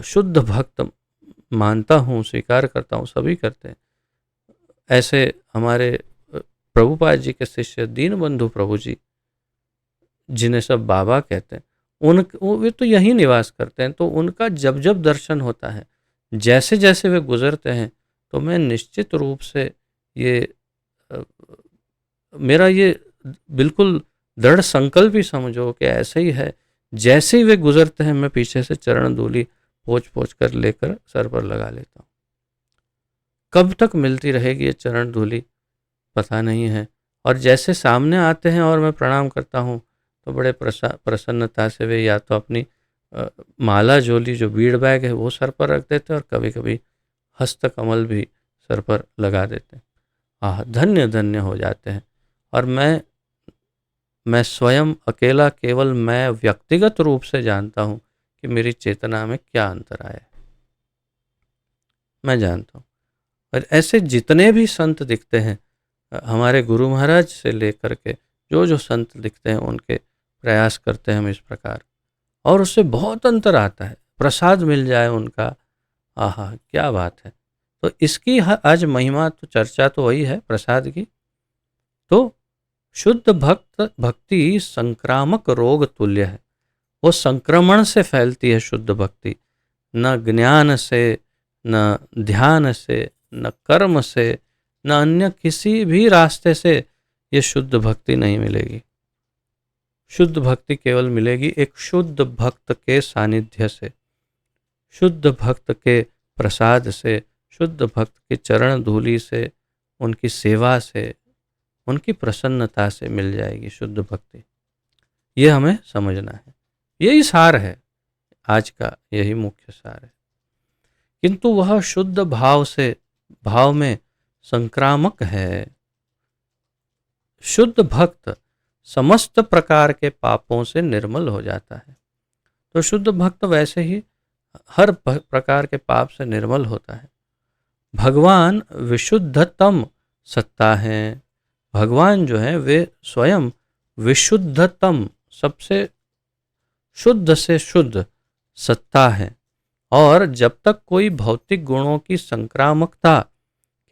S1: शुद्ध भक्त मानता हूँ, स्वीकार करता हूँ, सभी करते हैं। ऐसे हमारे प्रभुपाद जी के शिष्य दीनबंधु प्रभु जी, जिन्हें सब बाबा कहते हैं, वे तो यहीं निवास करते हैं। तो उनका जब जब दर्शन होता है, जैसे जैसे वे गुजरते हैं, तो मैं निश्चित रूप से मेरा ये बिल्कुल दृढ़ संकल्प ही समझो कि ऐसे ही है। जैसे ही वे गुजरते हैं, मैं पीछे से चरण धूलि पोंछ पोंछ कर लेकर सर पर लगा लेता हूँ। कब तक मिलती रहेगी ये चरण धूलि पता नहीं है। और जैसे सामने आते हैं और मैं प्रणाम करता हूँ तो बड़े प्रसन्नता से वे या तो अपनी माला झोली जो बीड़ बैग है वो सर पर रख देते हैं और कभी कभी हस्त कमल भी सर पर लगा देते हैं। धन्य धन्य हो जाते हैं। और मैं स्वयं अकेला केवल मैं व्यक्तिगत रूप से जानता हूँ कि मेरी चेतना में क्या अंतर आया है, मैं जानता हूँ। और ऐसे जितने भी संत दिखते हैं हमारे गुरु महाराज से लेकर के जो जो संत दिखते हैं उनके प्रयास करते हैं हम इस प्रकार, और उससे बहुत अंतर आता है। प्रसाद मिल जाए उनका, आहा क्या बात है। तो इसकी आज महिमा तो चर्चा तो वही है प्रसाद की। तो शुद्ध भक्ति संक्रामक रोग तुल्य है, वो संक्रमण से फैलती है शुद्ध भक्ति। न ज्ञान से, न ध्यान से, न कर्म से, न अन्य किसी भी रास्ते से ये शुद्ध भक्ति नहीं मिलेगी। शुद्ध भक्ति केवल मिलेगी एक शुद्ध भक्त के सानिध्य से, शुद्ध भक्त के प्रसाद से, शुद्ध भक्त के चरण धूलि से, उनकी सेवा से, उनकी प्रसन्नता से मिल जाएगी शुद्ध भक्ति। ये हमें समझना है, यही सार है आज का, यही मुख्य सार है। किंतु वह शुद्ध भाव में संक्रामक है। शुद्ध भक्त समस्त प्रकार के पापों से निर्मल हो जाता है। तो शुद्ध भक्त वैसे ही हर प्रकार के पाप से निर्मल होता है। भगवान विशुद्धतम सत्ता है। भगवान जो है वे स्वयं विशुद्धतम, सबसे शुद्ध से शुद्ध सत्ता है। और जब तक कोई भौतिक गुणों की संक्रामकता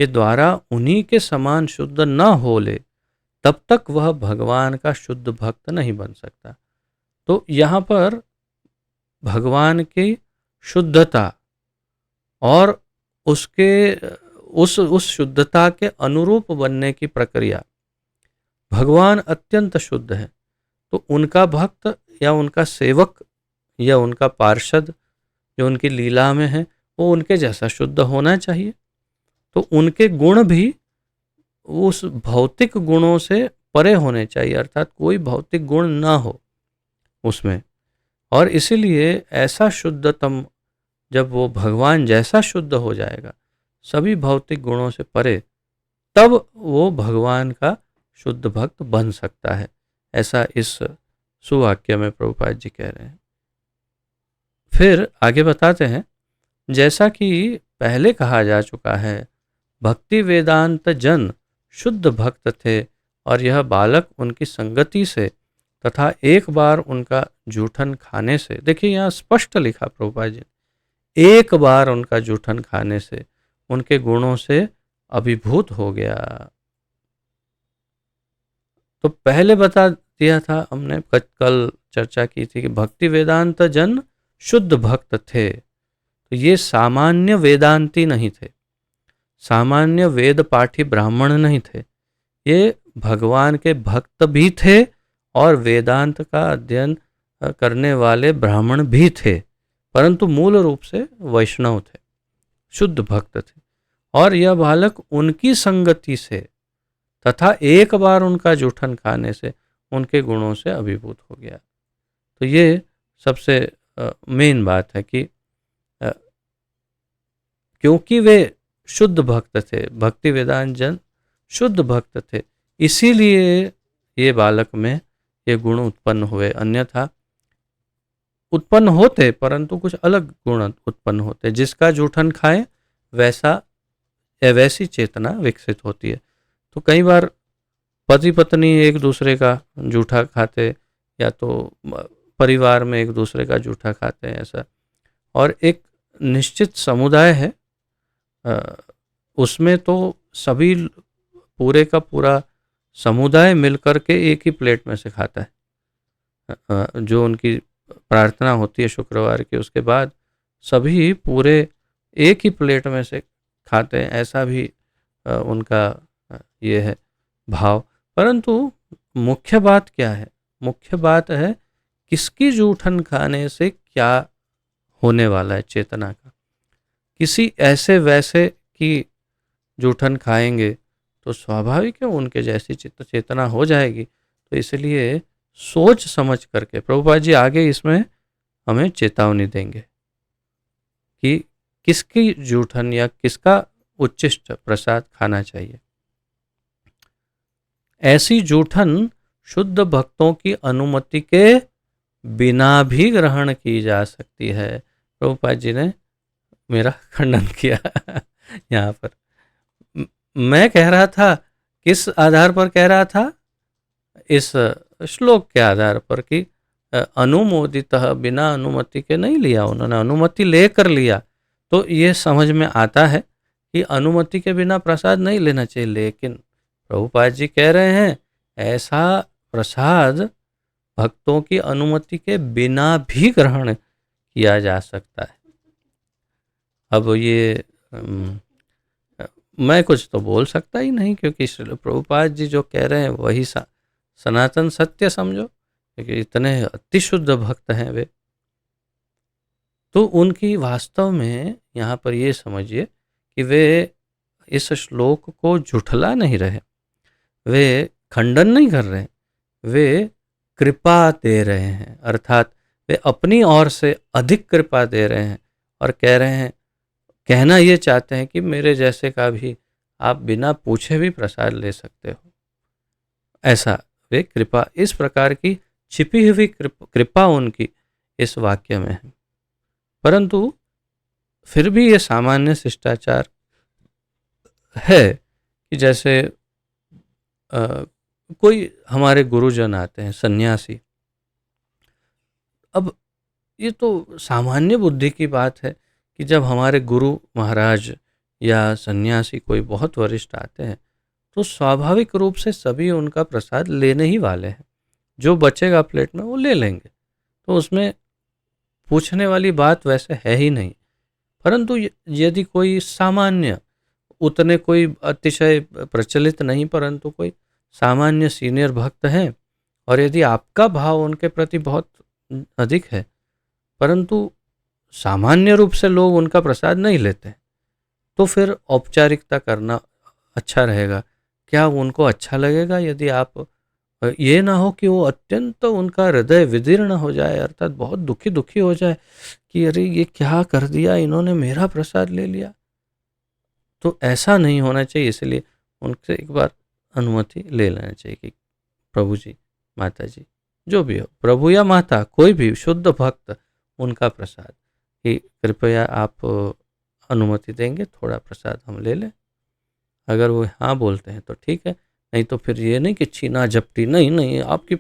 S1: के द्वारा उन्हीं के समान शुद्ध न हो ले, तब तक वह भगवान का शुद्ध भक्त नहीं बन सकता। तो यहाँ पर भगवान की शुद्धता और उसके उस शुद्धता के अनुरूप बनने की प्रक्रिया, भगवान अत्यंत शुद्ध है तो उनका भक्त या उनका सेवक या उनका पार्षद जो उनकी लीला में है वो उनके जैसा शुद्ध होना चाहिए। तो उनके गुण भी उस भौतिक गुणों से परे होने चाहिए, अर्थात कोई भौतिक गुण ना हो उसमें। और इसीलिए ऐसा शुद्धतम जब वो भगवान जैसा शुद्ध हो जाएगा सभी भौतिक गुणों से परे, तब वो भगवान का शुद्ध भक्त बन सकता है। ऐसा इस सुवाक्य में प्रभुपाद जी कह रहे हैं। फिर आगे बताते हैं, जैसा कि पहले कहा जा चुका है, भक्ति वेदांत जन शुद्ध भक्त थे और यह बालक उनकी संगति से तथा एक बार उनका जूठन खाने से, देखिए यहाँ स्पष्ट लिखा प्रभुपाद जी, एक बार उनका जूठन खाने से उनके गुणों से अभिभूत हो गया। तो पहले बता दिया था हमने, कल चर्चा की थी कि भक्ति वेदांत जन शुद्ध भक्त थे। तो ये सामान्य वेदांती नहीं थे, सामान्य वेद पाठी ब्राह्मण नहीं थे, ये भगवान के भक्त भी थे और वेदांत का अध्ययन करने वाले ब्राह्मण भी थे, परंतु मूल रूप से वैष्णव थे, शुद्ध भक्त थे। और यह बालक उनकी संगति से तथा एक बार उनका जूठन खाने से उनके गुणों से अभिभूत हो गया। तो ये सबसे मेन बात है कि क्योंकि वे शुद्ध भक्त थे, भक्ति वेदांत जन शुद्ध भक्त थे, इसीलिए ये बालक में ये गुण उत्पन्न हुए। अन्यथा उत्पन्न होते परंतु कुछ अलग गुण उत्पन्न होते, जिसका जूठन खाए वैसी चेतना विकसित होती है। तो कई बार पति पत्नी एक दूसरे का जूठा खाते, या तो परिवार में एक दूसरे का जूठा खाते हैं ऐसा, और एक निश्चित समुदाय है उसमें तो सभी पूरे का पूरा समुदाय मिलकर के एक ही प्लेट में से खाता है। जो उनकी प्रार्थना होती है शुक्रवार की, उसके बाद सभी पूरे एक ही प्लेट में से खाते हैं, ऐसा भी उनका ये है भाव। परंतु मुख्य बात क्या है? मुख्य बात है किसकी जूठन खाने से क्या होने वाला है चेतना का। किसी ऐसे वैसे की जूठन खाएंगे तो स्वाभाविक है उनके जैसी चित्त चेतना हो जाएगी। तो इसलिए सोच समझ करके प्रभुपाद जी आगे इसमें हमें चेतावनी देंगे कि किसकी जूठन या किसका उच्चिष्ट प्रसाद खाना चाहिए। ऐसी जूठन शुद्ध भक्तों की अनुमति के बिना भी ग्रहण की जा सकती है। प्रभुपाद जी ने मेरा खंडन किया यहाँ पर। मैं कह रहा था, किस आधार पर कह रहा था? इस श्लोक के आधार पर कि अनुमोदित, बिना अनुमति के नहीं लिया उन्होंने, अनुमति लेकर लिया। तो ये समझ में आता है कि अनुमति के बिना प्रसाद नहीं लेना चाहिए। लेकिन प्रभुपाद जी कह रहे हैं ऐसा प्रसाद भक्तों की अनुमति के बिना भी ग्रहण किया जा सकता है। अब ये मैं कुछ तो बोल सकता ही नहीं, क्योंकि प्रभुपाद जी जो कह रहे हैं वही सनातन सत्य समझो, क्योंकि इतने अति शुद्ध भक्त हैं वे। तो उनकी वास्तव में यहाँ पर ये समझिए कि वे इस श्लोक को झुठला नहीं रहे, वे खंडन नहीं कर रहे, वे कृपा दे रहे हैं। अर्थात वे अपनी ओर से अधिक कृपा दे रहे हैं और कह रहे हैं, कहना ये चाहते हैं कि मेरे जैसे का भी आप बिना पूछे भी प्रसाद ले सकते हो। ऐसा वे कृपा, इस प्रकार की छिपी हुई कृपा उनकी इस वाक्य में है। परंतु फिर भी ये सामान्य शिष्टाचार है कि जैसे कोई हमारे गुरुजन आते हैं, सन्यासी। अब ये तो सामान्य बुद्धि की बात है कि जब हमारे गुरु महाराज या सन्यासी कोई बहुत वरिष्ठ आते हैं तो स्वाभाविक रूप से सभी उनका प्रसाद लेने ही वाले हैं। जो बचेगा प्लेट में वो ले लेंगे, तो उसमें पूछने वाली बात वैसे है ही नहीं। परंतु यदि कोई सामान्य, उतने कोई अतिशय प्रचलित नहीं, परंतु कोई सामान्य सीनियर भक्त हैं और यदि आपका भाव उनके प्रति बहुत अधिक है, परंतु सामान्य रूप से लोग उनका प्रसाद नहीं लेते, तो फिर औपचारिकता करना अच्छा रहेगा। क्या उनको अच्छा लगेगा यदि आप, ये ना हो कि वो अत्यंत उनका हृदय विदीर्ण हो जाए, अर्थात बहुत दुखी हो जाए कि अरे ये क्या कर दिया इन्होंने, मेरा प्रसाद ले लिया। तो ऐसा नहीं होना चाहिए। इसलिए उनसे एक बार अनुमति ले लेना चाहिए कि प्रभु जी, माता जी, जो भी हो, प्रभु या माता, कोई भी शुद्ध भक्त, उनका प्रसाद कि कृपया आप अनुमति देंगे, थोड़ा प्रसाद हम ले लें। अगर वो हाँ बोलते हैं तो ठीक है, नहीं तो फिर ये नहीं कि छीना झपटी, नहीं आपकी।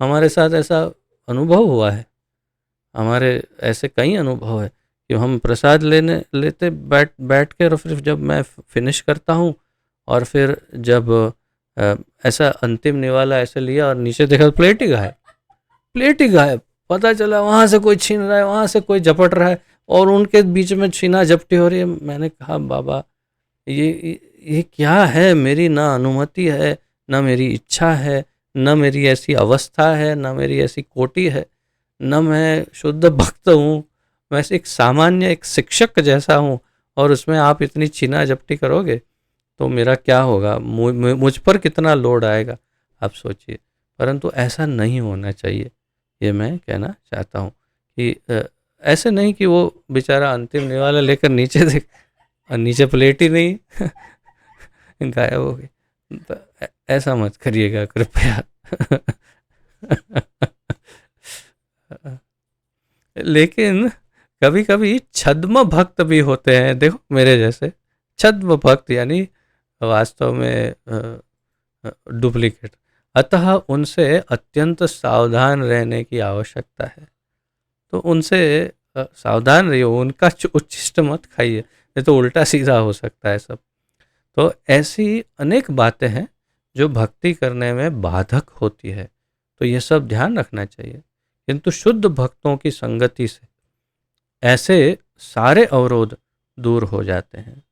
S1: हमारे साथ ऐसा अनुभव हुआ है, हमारे ऐसे कई अनुभव है कि हम प्रसाद लेते बैठ के, और फिर जब मैं फिनिश करता हूँ और फिर जब ऐसा अंतिम निवाला ऐसे लिया और नीचे देखा तो प्लेट ही गायब। पता चला वहाँ से कोई छीन रहा है, वहाँ से कोई झपट रहा है और उनके बीच में छीना झपटी हो रही है। मैंने कहा बाबा ये क्या है? मेरी ना अनुमति है, ना मेरी इच्छा है, न मेरी ऐसी अवस्था है, न मेरी ऐसी कोटि है, न मैं शुद्ध भक्त हूँ, मैं एक सामान्य एक शिक्षक जैसा हूँ, और उसमें आप इतनी छीना झपटी करोगे तो मेरा क्या होगा, मुझ पर कितना लोड आएगा, आप सोचिए। परंतु ऐसा नहीं होना चाहिए, ये मैं कहना चाहता हूँ कि ऐसे नहीं कि वो बेचारा अंतिम निवाला लेकर नीचे देख और नीचे प्लेट ही नहीं गायब हो गई। तो ऐसा मत करिएगा कृपया। लेकिन कभी कभी छद्म भक्त भी होते हैं, देखो मेरे जैसे छद्म भक्त, यानी वास्तव में डुप्लीकेट। अतः उनसे अत्यंत सावधान रहने की आवश्यकता है। तो उनसे सावधान रहिए, उनका उच्छिष्ट मत खाइए, नहीं तो उल्टा सीधा हो सकता है सब। तो ऐसी अनेक बातें हैं जो भक्ति करने में बाधक होती है, तो ये सब ध्यान रखना चाहिए। किंतु शुद्ध भक्तों की संगति से ऐसे सारे अवरोध दूर हो जाते हैं।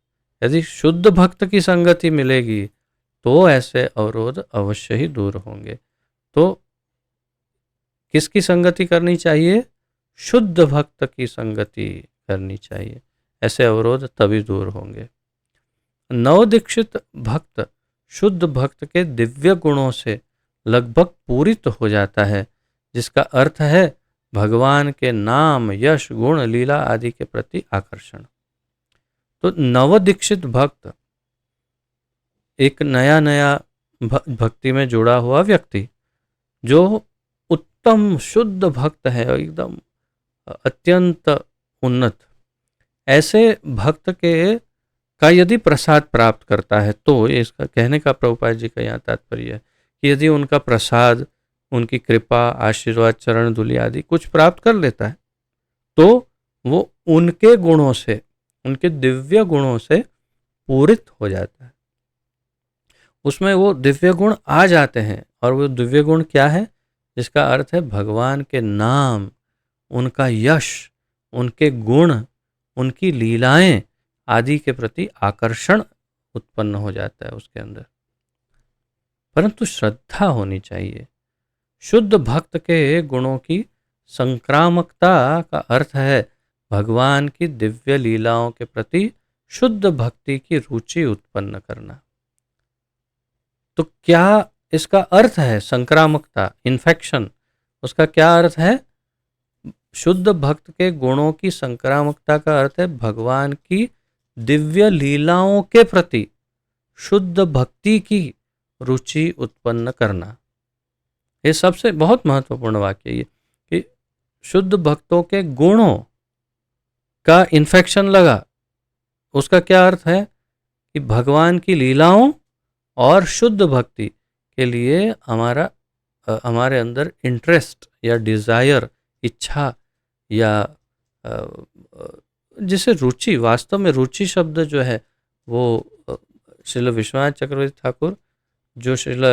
S1: यदि शुद्ध भक्त की संगति मिलेगी तो ऐसे अवरोध अवश्य ही दूर होंगे। तो किसकी संगति करनी चाहिए? शुद्ध भक्त की संगति करनी चाहिए। ऐसे अवरोध तभी दूर होंगे। नवदीक्षित भक्त शुद्ध भक्त के दिव्य गुणों से लगभग पूरित हो जाता है, जिसका अर्थ है भगवान के नाम, यश, गुण, लीला आदि के प्रति आकर्षण। तो नवदीक्षित भक्त एक नया नया भक्ति में जुड़ा हुआ व्यक्ति जो उत्तम शुद्ध भक्त है, एकदम अत्यंत उन्नत, ऐसे भक्त के का यदि प्रसाद प्राप्त करता है, तो इसका कहने का प्रभुपाद जी का यहाँ तात्पर्य है कि यदि उनका प्रसाद, उनकी कृपा, आशीर्वाद, चरण धूलि आदि कुछ प्राप्त कर लेता है, तो वो उनके गुणों से, उनके दिव्य गुणों से पूरित हो जाता है। उसमें वो दिव्य गुण आ जाते हैं, और वो दिव्य गुण क्या है? जिसका अर्थ है भगवान के नाम, उनका यश, उनके गुण, उनकी लीलाएं आदि के प्रति आकर्षण उत्पन्न हो जाता है उसके अंदर। परंतु श्रद्धा होनी चाहिए। शुद्ध भक्त के गुणों की संक्रामकता का अर्थ है भगवान की दिव्य लीलाओं के प्रति शुद्ध भक्ति की रुचि उत्पन्न करना। तो क्या इसका अर्थ है संक्रामकता, इन्फेक्शन? उसका क्या अर्थ है? शुद्ध भक्त के गुणों की संक्रामकता का अर्थ है भगवान की दिव्य लीलाओं के प्रति शुद्ध भक्ति की रुचि उत्पन्न करना। ये सबसे बहुत महत्वपूर्ण वाक्य है कि शुद्ध भक्तों के गुणों का इन्फेक्शन लगा। उसका क्या अर्थ है कि भगवान की लीलाओं और शुद्ध भक्ति के लिए हमारे अंदर इंटरेस्ट या डिजायर, इच्छा या जिसे रुचि, वास्तव में रुचि शब्द जो है वो श्रील विश्वनाथ चक्रवर्ती ठाकुर, जो श्रील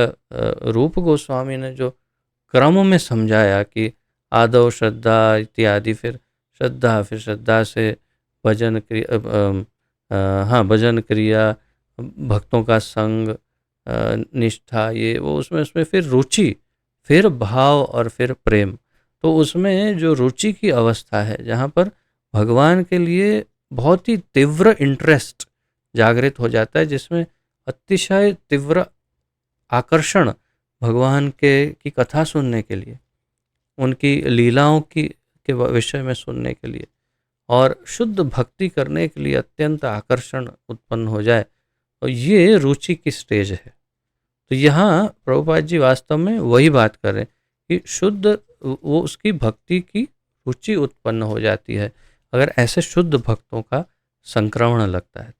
S1: रूप गोस्वामी ने जो क्रम में समझाया कि आदौ श्रद्धा इत्यादि, फिर श्रद्धा से भजन क्रिया, भजन क्रिया, भक्तों का संग, निष्ठा, ये वो उसमें फिर रुचि, फिर भाव और फिर प्रेम। तो उसमें जो रुचि की अवस्था है, जहाँ पर भगवान के लिए बहुत ही तीव्र इंटरेस्ट जागृत हो जाता है, जिसमें अतिशय तीव्र आकर्षण भगवान की कथा सुनने के लिए, उनकी लीलाओं के विषय में सुनने के लिए और शुद्ध भक्ति करने के लिए अत्यंत आकर्षण उत्पन्न हो जाए, और ये रुचि की स्टेज है। तो यहाँ प्रभुपाद जी वास्तव में वही बात कर रहे हैं कि शुद्ध वो उसकी भक्ति की रुचि उत्पन्न हो जाती है अगर ऐसे शुद्ध भक्तों का संक्रमण लगता है।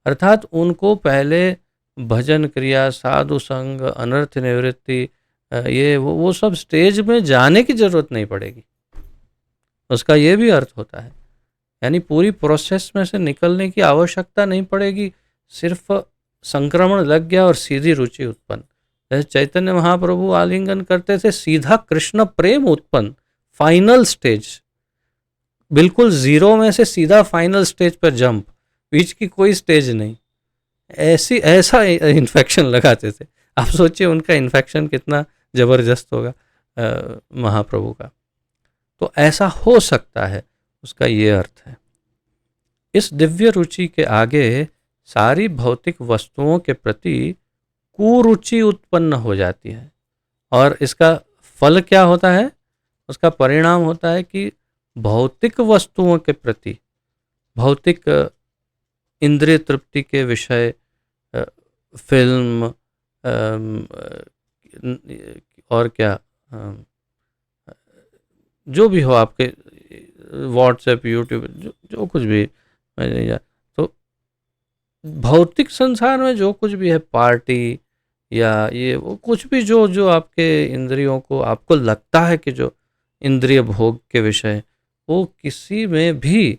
S1: अर्थात उनको पहले भजन क्रिया, साधु संग, अनर्थ निवृत्ति, ये वो सब स्टेज में जाने की जरूरत नहीं पड़ेगी। उसका ये भी अर्थ होता है, यानी पूरी प्रोसेस में से निकलने की आवश्यकता नहीं पड़ेगी, सिर्फ संक्रमण लग गया और सीधी रुचि उत्पन्न। जैसे चैतन्य महाप्रभु आलिंगन करते थे, सीधा कृष्ण प्रेम उत्पन्न, फाइनल स्टेज, बिल्कुल जीरो में से सीधा फाइनल स्टेज पर जंप, बीच की कोई स्टेज नहीं। ऐसा इन्फेक्शन लगाते थे। आप सोचिए उनका इन्फेक्शन कितना जबरदस्त होगा महाप्रभु का। तो ऐसा हो सकता है, उसका ये अर्थ है। इस दिव्य रुचि के आगे सारी भौतिक वस्तुओं के प्रति कुरुचि उत्पन्न हो जाती है, और इसका फल क्या होता है? उसका परिणाम होता है कि भौतिक वस्तुओं के प्रति, भौतिक इंद्रिय तृप्ति के विषय, फिल्म और क्या, जो भी हो आपके, व्हाट्सएप, यूट्यूब, जो कुछ भी, तो भौतिक संसार में जो कुछ भी है, पार्टी या ये वो कुछ भी जो आपके इंद्रियों को, आपको लगता है कि जो इंद्रिय भोग के विषय, वो किसी में भी,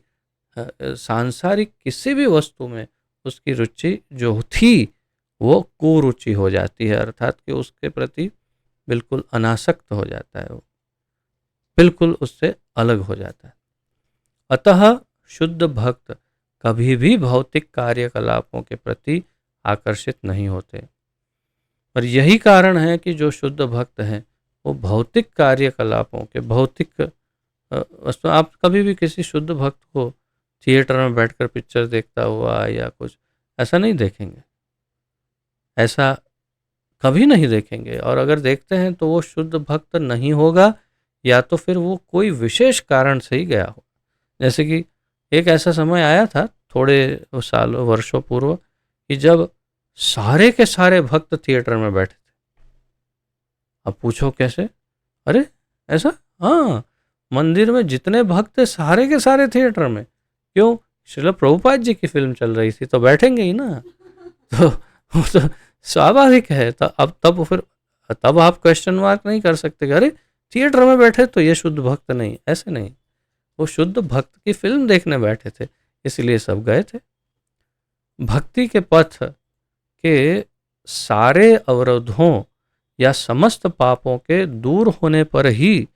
S1: सांसारिक किसी भी वस्तु में उसकी रुचि जो थी वो कुरुचि हो जाती है, अर्थात कि उसके प्रति बिल्कुल अनासक्त हो जाता है, वो बिल्कुल उससे अलग हो जाता है। अतः शुद्ध भक्त कभी भी भौतिक कार्यकलापों के प्रति आकर्षित नहीं होते, और यही कारण है कि जो शुद्ध भक्त हैं वो भौतिक कार्यकलापों के, भौतिक वस्तु आप कभी भी किसी शुद्ध भक्त को थिएटर में बैठकर पिक्चर देखता हुआ या कुछ ऐसा नहीं देखेंगे, ऐसा कभी नहीं देखेंगे। और अगर देखते हैं तो वो शुद्ध भक्त नहीं होगा, या तो फिर वो कोई विशेष कारण से ही गया हो। जैसे कि एक ऐसा समय आया था थोड़े सालों वर्षों पूर्व कि जब सारे के सारे भक्त थिएटर में बैठे थे। अब पूछो कैसे? अरे ऐसा? हाँ, मंदिर में जितने भक्त थे सारे के सारे थिएटर में। क्यों? श्रील प्रभुपाद जी की फिल्म चल रही थी तो बैठेंगे ही ना। तो वो तो स्वाभाविक है। तो अब तब आप क्वेश्चन मार्क नहीं कर सकते कि अरे थिएटर में बैठे तो ये शुद्ध भक्त नहीं, ऐसे नहीं। वो शुद्ध भक्त की फिल्म देखने बैठे थे, इसलिए सब गए थे। भक्ति के पथ के सारे अवरोधों या समस्त पापों के दूर होने पर ही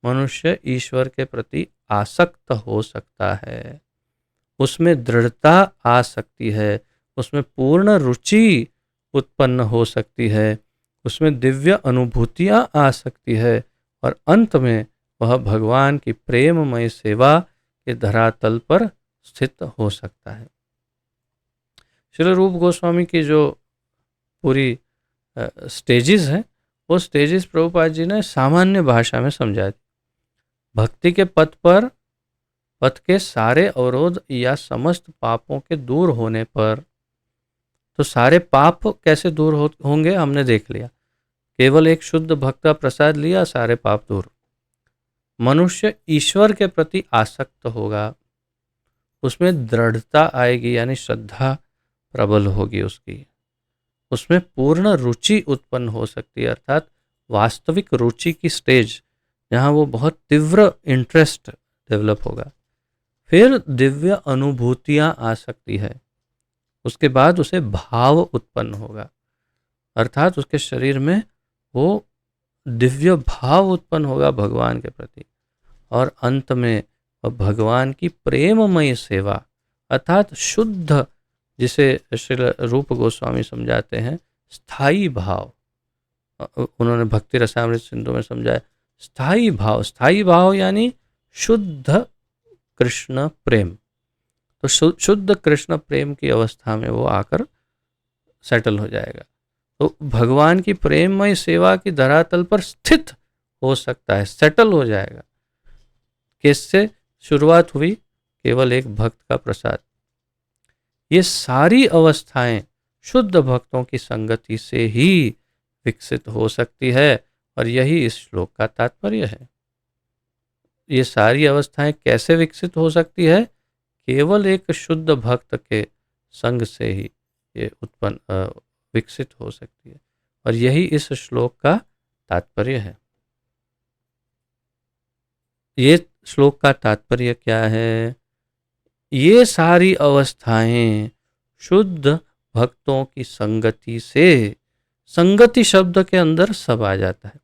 S1: मनुष्य ईश्वर के प्रति आसक्त हो सकता है, उसमें दृढ़ता आ सकती है, उसमें पूर्ण रुचि उत्पन्न हो सकती है, उसमें दिव्य अनुभूतियां आ सकती है, और अंत में वह भगवान की प्रेममय सेवा के धरातल पर स्थित हो सकता है। श्री रूप गोस्वामी की जो पूरी स्टेजेस हैं, वो स्टेजेस प्रभुपाद जी ने सामान्य भाषा में समझा दी। भक्ति के पथ के सारे अवरोध या समस्त पापों के दूर होने पर, तो सारे पाप कैसे दूर होंगे हमने देख लिया। केवल एक शुद्ध भक्त का प्रसाद लिया, सारे पाप दूर। मनुष्य ईश्वर के प्रति आसक्त होगा, उसमें दृढ़ता आएगी, यानी श्रद्धा प्रबल होगी उसकी, उसमें पूर्ण रुचि उत्पन्न हो सकती है, अर्थात वास्तविक रुचि की स्टेज जहाँ वो बहुत तीव्र इंटरेस्ट डेवलप होगा। फिर दिव्य अनुभूतियाँ आ सकती है, उसके बाद उसे भाव उत्पन्न होगा, अर्थात उसके शरीर में वो दिव्य भाव उत्पन्न होगा भगवान के प्रति। और अंत में भगवान की प्रेममय सेवा, अर्थात शुद्ध, जिसे श्री रूप गोस्वामी समझाते हैं स्थायी भाव। उन्होंने भक्ति रसामृत सिंधु में समझाया स्थायी भाव। स्थायी भाव यानी शुद्ध कृष्ण प्रेम। तो शुद्ध कृष्ण प्रेम की अवस्था में वो आकर सेटल हो जाएगा, तो भगवान की प्रेममय सेवा की धरातल पर स्थित हो सकता है, सेटल हो जाएगा। किससे शुरुआत हुई? केवल एक भक्त का प्रसाद। ये सारी अवस्थाएं शुद्ध भक्तों की संगति से ही विकसित हो सकती है, और यही इस श्लोक का तात्पर्य है। ये सारी अवस्थाएं कैसे विकसित हो सकती है? केवल एक शुद्ध भक्त के संग से ही ये विकसित हो सकती है, और यही इस श्लोक का तात्पर्य है। ये श्लोक का तात्पर्य क्या है? ये सारी अवस्थाएं शुद्ध भक्तों की संगति से, संगति शब्द के अंदर सब आ जाता है।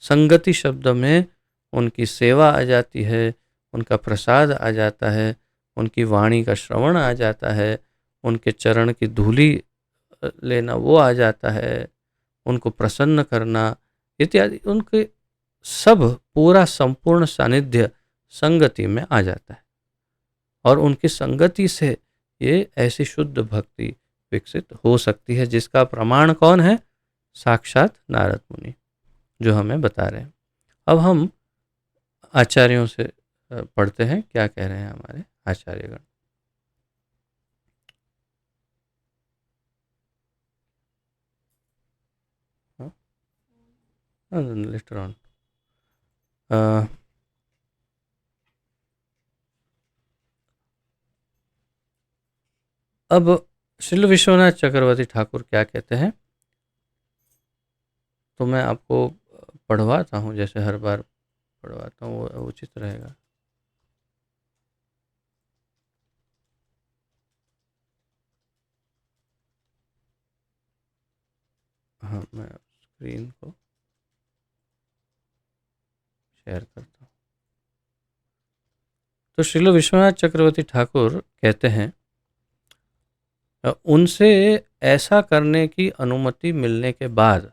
S1: संगति शब्द में उनकी सेवा आ जाती है, उनका प्रसाद आ जाता है, उनकी वाणी का श्रवण आ जाता है, उनके चरण की धूली लेना वो आ जाता है, उनको प्रसन्न करना इत्यादि, उनके सब पूरा संपूर्ण सानिध्य संगति में आ जाता है। और उनकी संगति से ये ऐसी शुद्ध भक्ति विकसित हो सकती है, जिसका प्रमाण कौन है? साक्षात नारद मुनि, जो हमें बता रहे हैं। अब हम आचार्यों से पढ़ते हैं क्या कह रहे हैं हमारे आचार्यगण। Later on. अब श्रील विश्वनाथ चक्रवर्ती ठाकुर क्या कहते हैं, तो मैं आपको पढ़वाता हूँ, जैसे हर बार पढ़वाता हूँ, वो उचित रहेगा। हाँ, मैं स्क्रीन को शेयर करता हूँ। तो श्रील विश्वनाथ चक्रवर्ती ठाकुर कहते हैं, उनसे ऐसा करने की अनुमति मिलने के बाद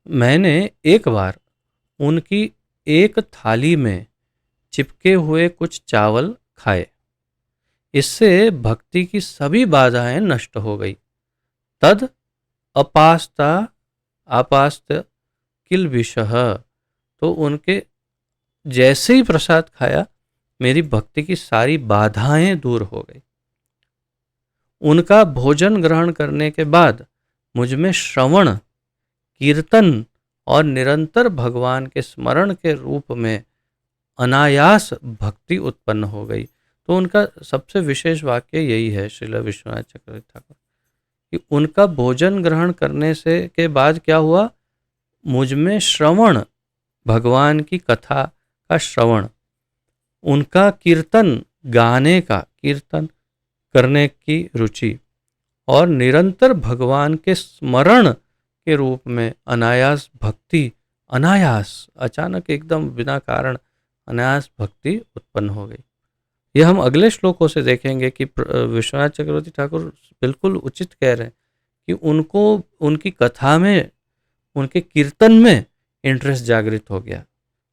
S1: मैंने एक बार उनकी एक थाली में चिपके हुए कुछ चावल खाए। इससे भक्ति की सभी बाधाएं नष्ट हो गई। तद अपास्ता आपास्त किल्बिषः, तो उनके जैसे ही प्रसाद खाया मेरी भक्ति की सारी बाधाएं दूर हो गई। उनका भोजन ग्रहण करने के बाद मुझ में श्रवण, कीर्तन और निरंतर भगवान के स्मरण के रूप में अनायास भक्ति उत्पन्न हो गई। तो उनका सबसे विशेष वाक्य यही है श्रील विश्वनाथ चक्रवर्ती ठाकुर कि उनका भोजन ग्रहण करने से के बाद क्या हुआ, मुझ में श्रवण, भगवान की कथा का श्रवण, उनका कीर्तन, गाने का कीर्तन करने की रुचि, और निरंतर भगवान के स्मरण के रूप में अनायास भक्ति, अनायास अचानक एकदम बिना कारण अनायास भक्ति उत्पन्न हो गई। यह हम अगले श्लोकों से देखेंगे कि विश्वनाथ चक्रवर्ती ठाकुर बिल्कुल उचित कह रहे हैं कि उनको उनकी कथा में, उनके कीर्तन में इंटरेस्ट जागृत हो गया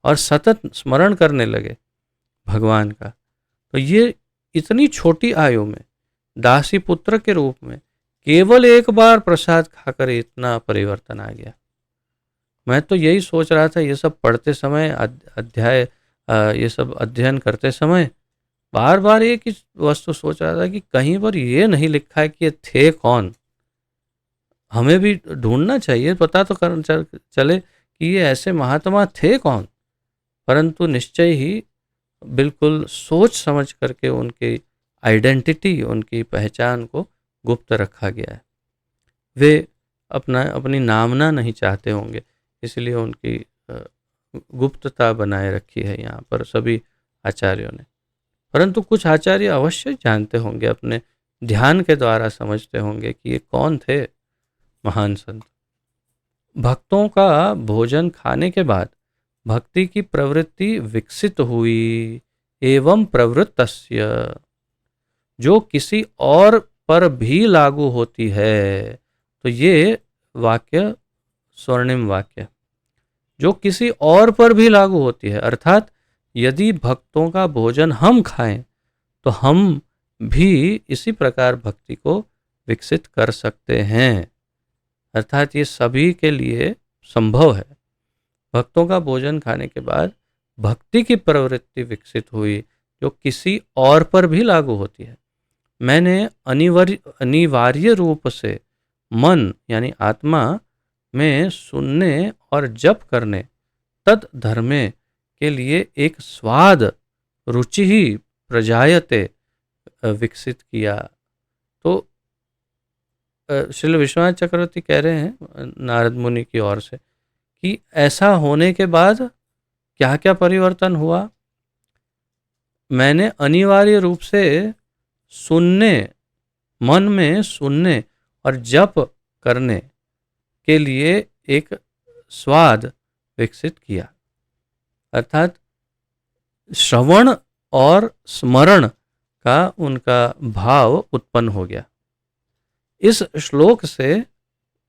S1: और सतत स्मरण करने लगे भगवान का। तो ये इतनी छोटी आयु में दासी पुत्र के रूप में केवल एक बार प्रसाद खाकर इतना परिवर्तन आ गया। मैं तो यही सोच रहा था ये सब पढ़ते समय, अध्याय ये सब अध्ययन करते समय बार बार एक ही वस्तु सोच रहा था कि कहीं पर ये नहीं लिखा है कि ये थे कौन। हमें भी ढूंढना चाहिए, पता तो चले कि ये ऐसे महात्मा थे कौन, परंतु निश्चय ही बिल्कुल सोच समझ करके उनकी आइडेंटिटी, उनकी पहचान को गुप्त रखा गया है। वे अपनी नामना नहीं चाहते होंगे, इसलिए उनकी गुप्तता बनाए रखी है यहाँ पर सभी आचार्यों ने। परंतु कुछ आचार्य अवश्य जानते होंगे, अपने ध्यान के द्वारा समझते होंगे कि ये कौन थे महान संत। भक्तों का भोजन खाने के बाद भक्ति की प्रवृत्ति विकसित हुई एवं प्रवृत्तस्य, जो किसी और पर भी लागू होती है। तो ये वाक्य स्वर्णिम वाक्य, जो किसी और पर भी लागू होती है, अर्थात यदि भक्तों का भोजन हम खाएं तो हम भी इसी प्रकार भक्ति को विकसित कर सकते हैं। अर्थात ये सभी के लिए संभव है। भक्तों का भोजन खाने के बाद भक्ति की प्रवृत्ति विकसित हुई जो किसी और पर भी लागू होती है। मैंने अनिवार्य रूप से मन यानी आत्मा में सुनने और जप करने, तद धर्मे के लिए एक स्वाद रुचि ही प्रजायते विकसित किया। तो श्रील विश्वनाथ चक्रवर्ती कह रहे हैं नारद मुनि की ओर से कि ऐसा होने के बाद क्या क्या परिवर्तन हुआ। मैंने अनिवार्य रूप से सुनने, मन में सुनने और जप करने के लिए एक स्वाद विकसित किया, अर्थात श्रवण और स्मरण का उनका भाव उत्पन्न हो गया। इस श्लोक से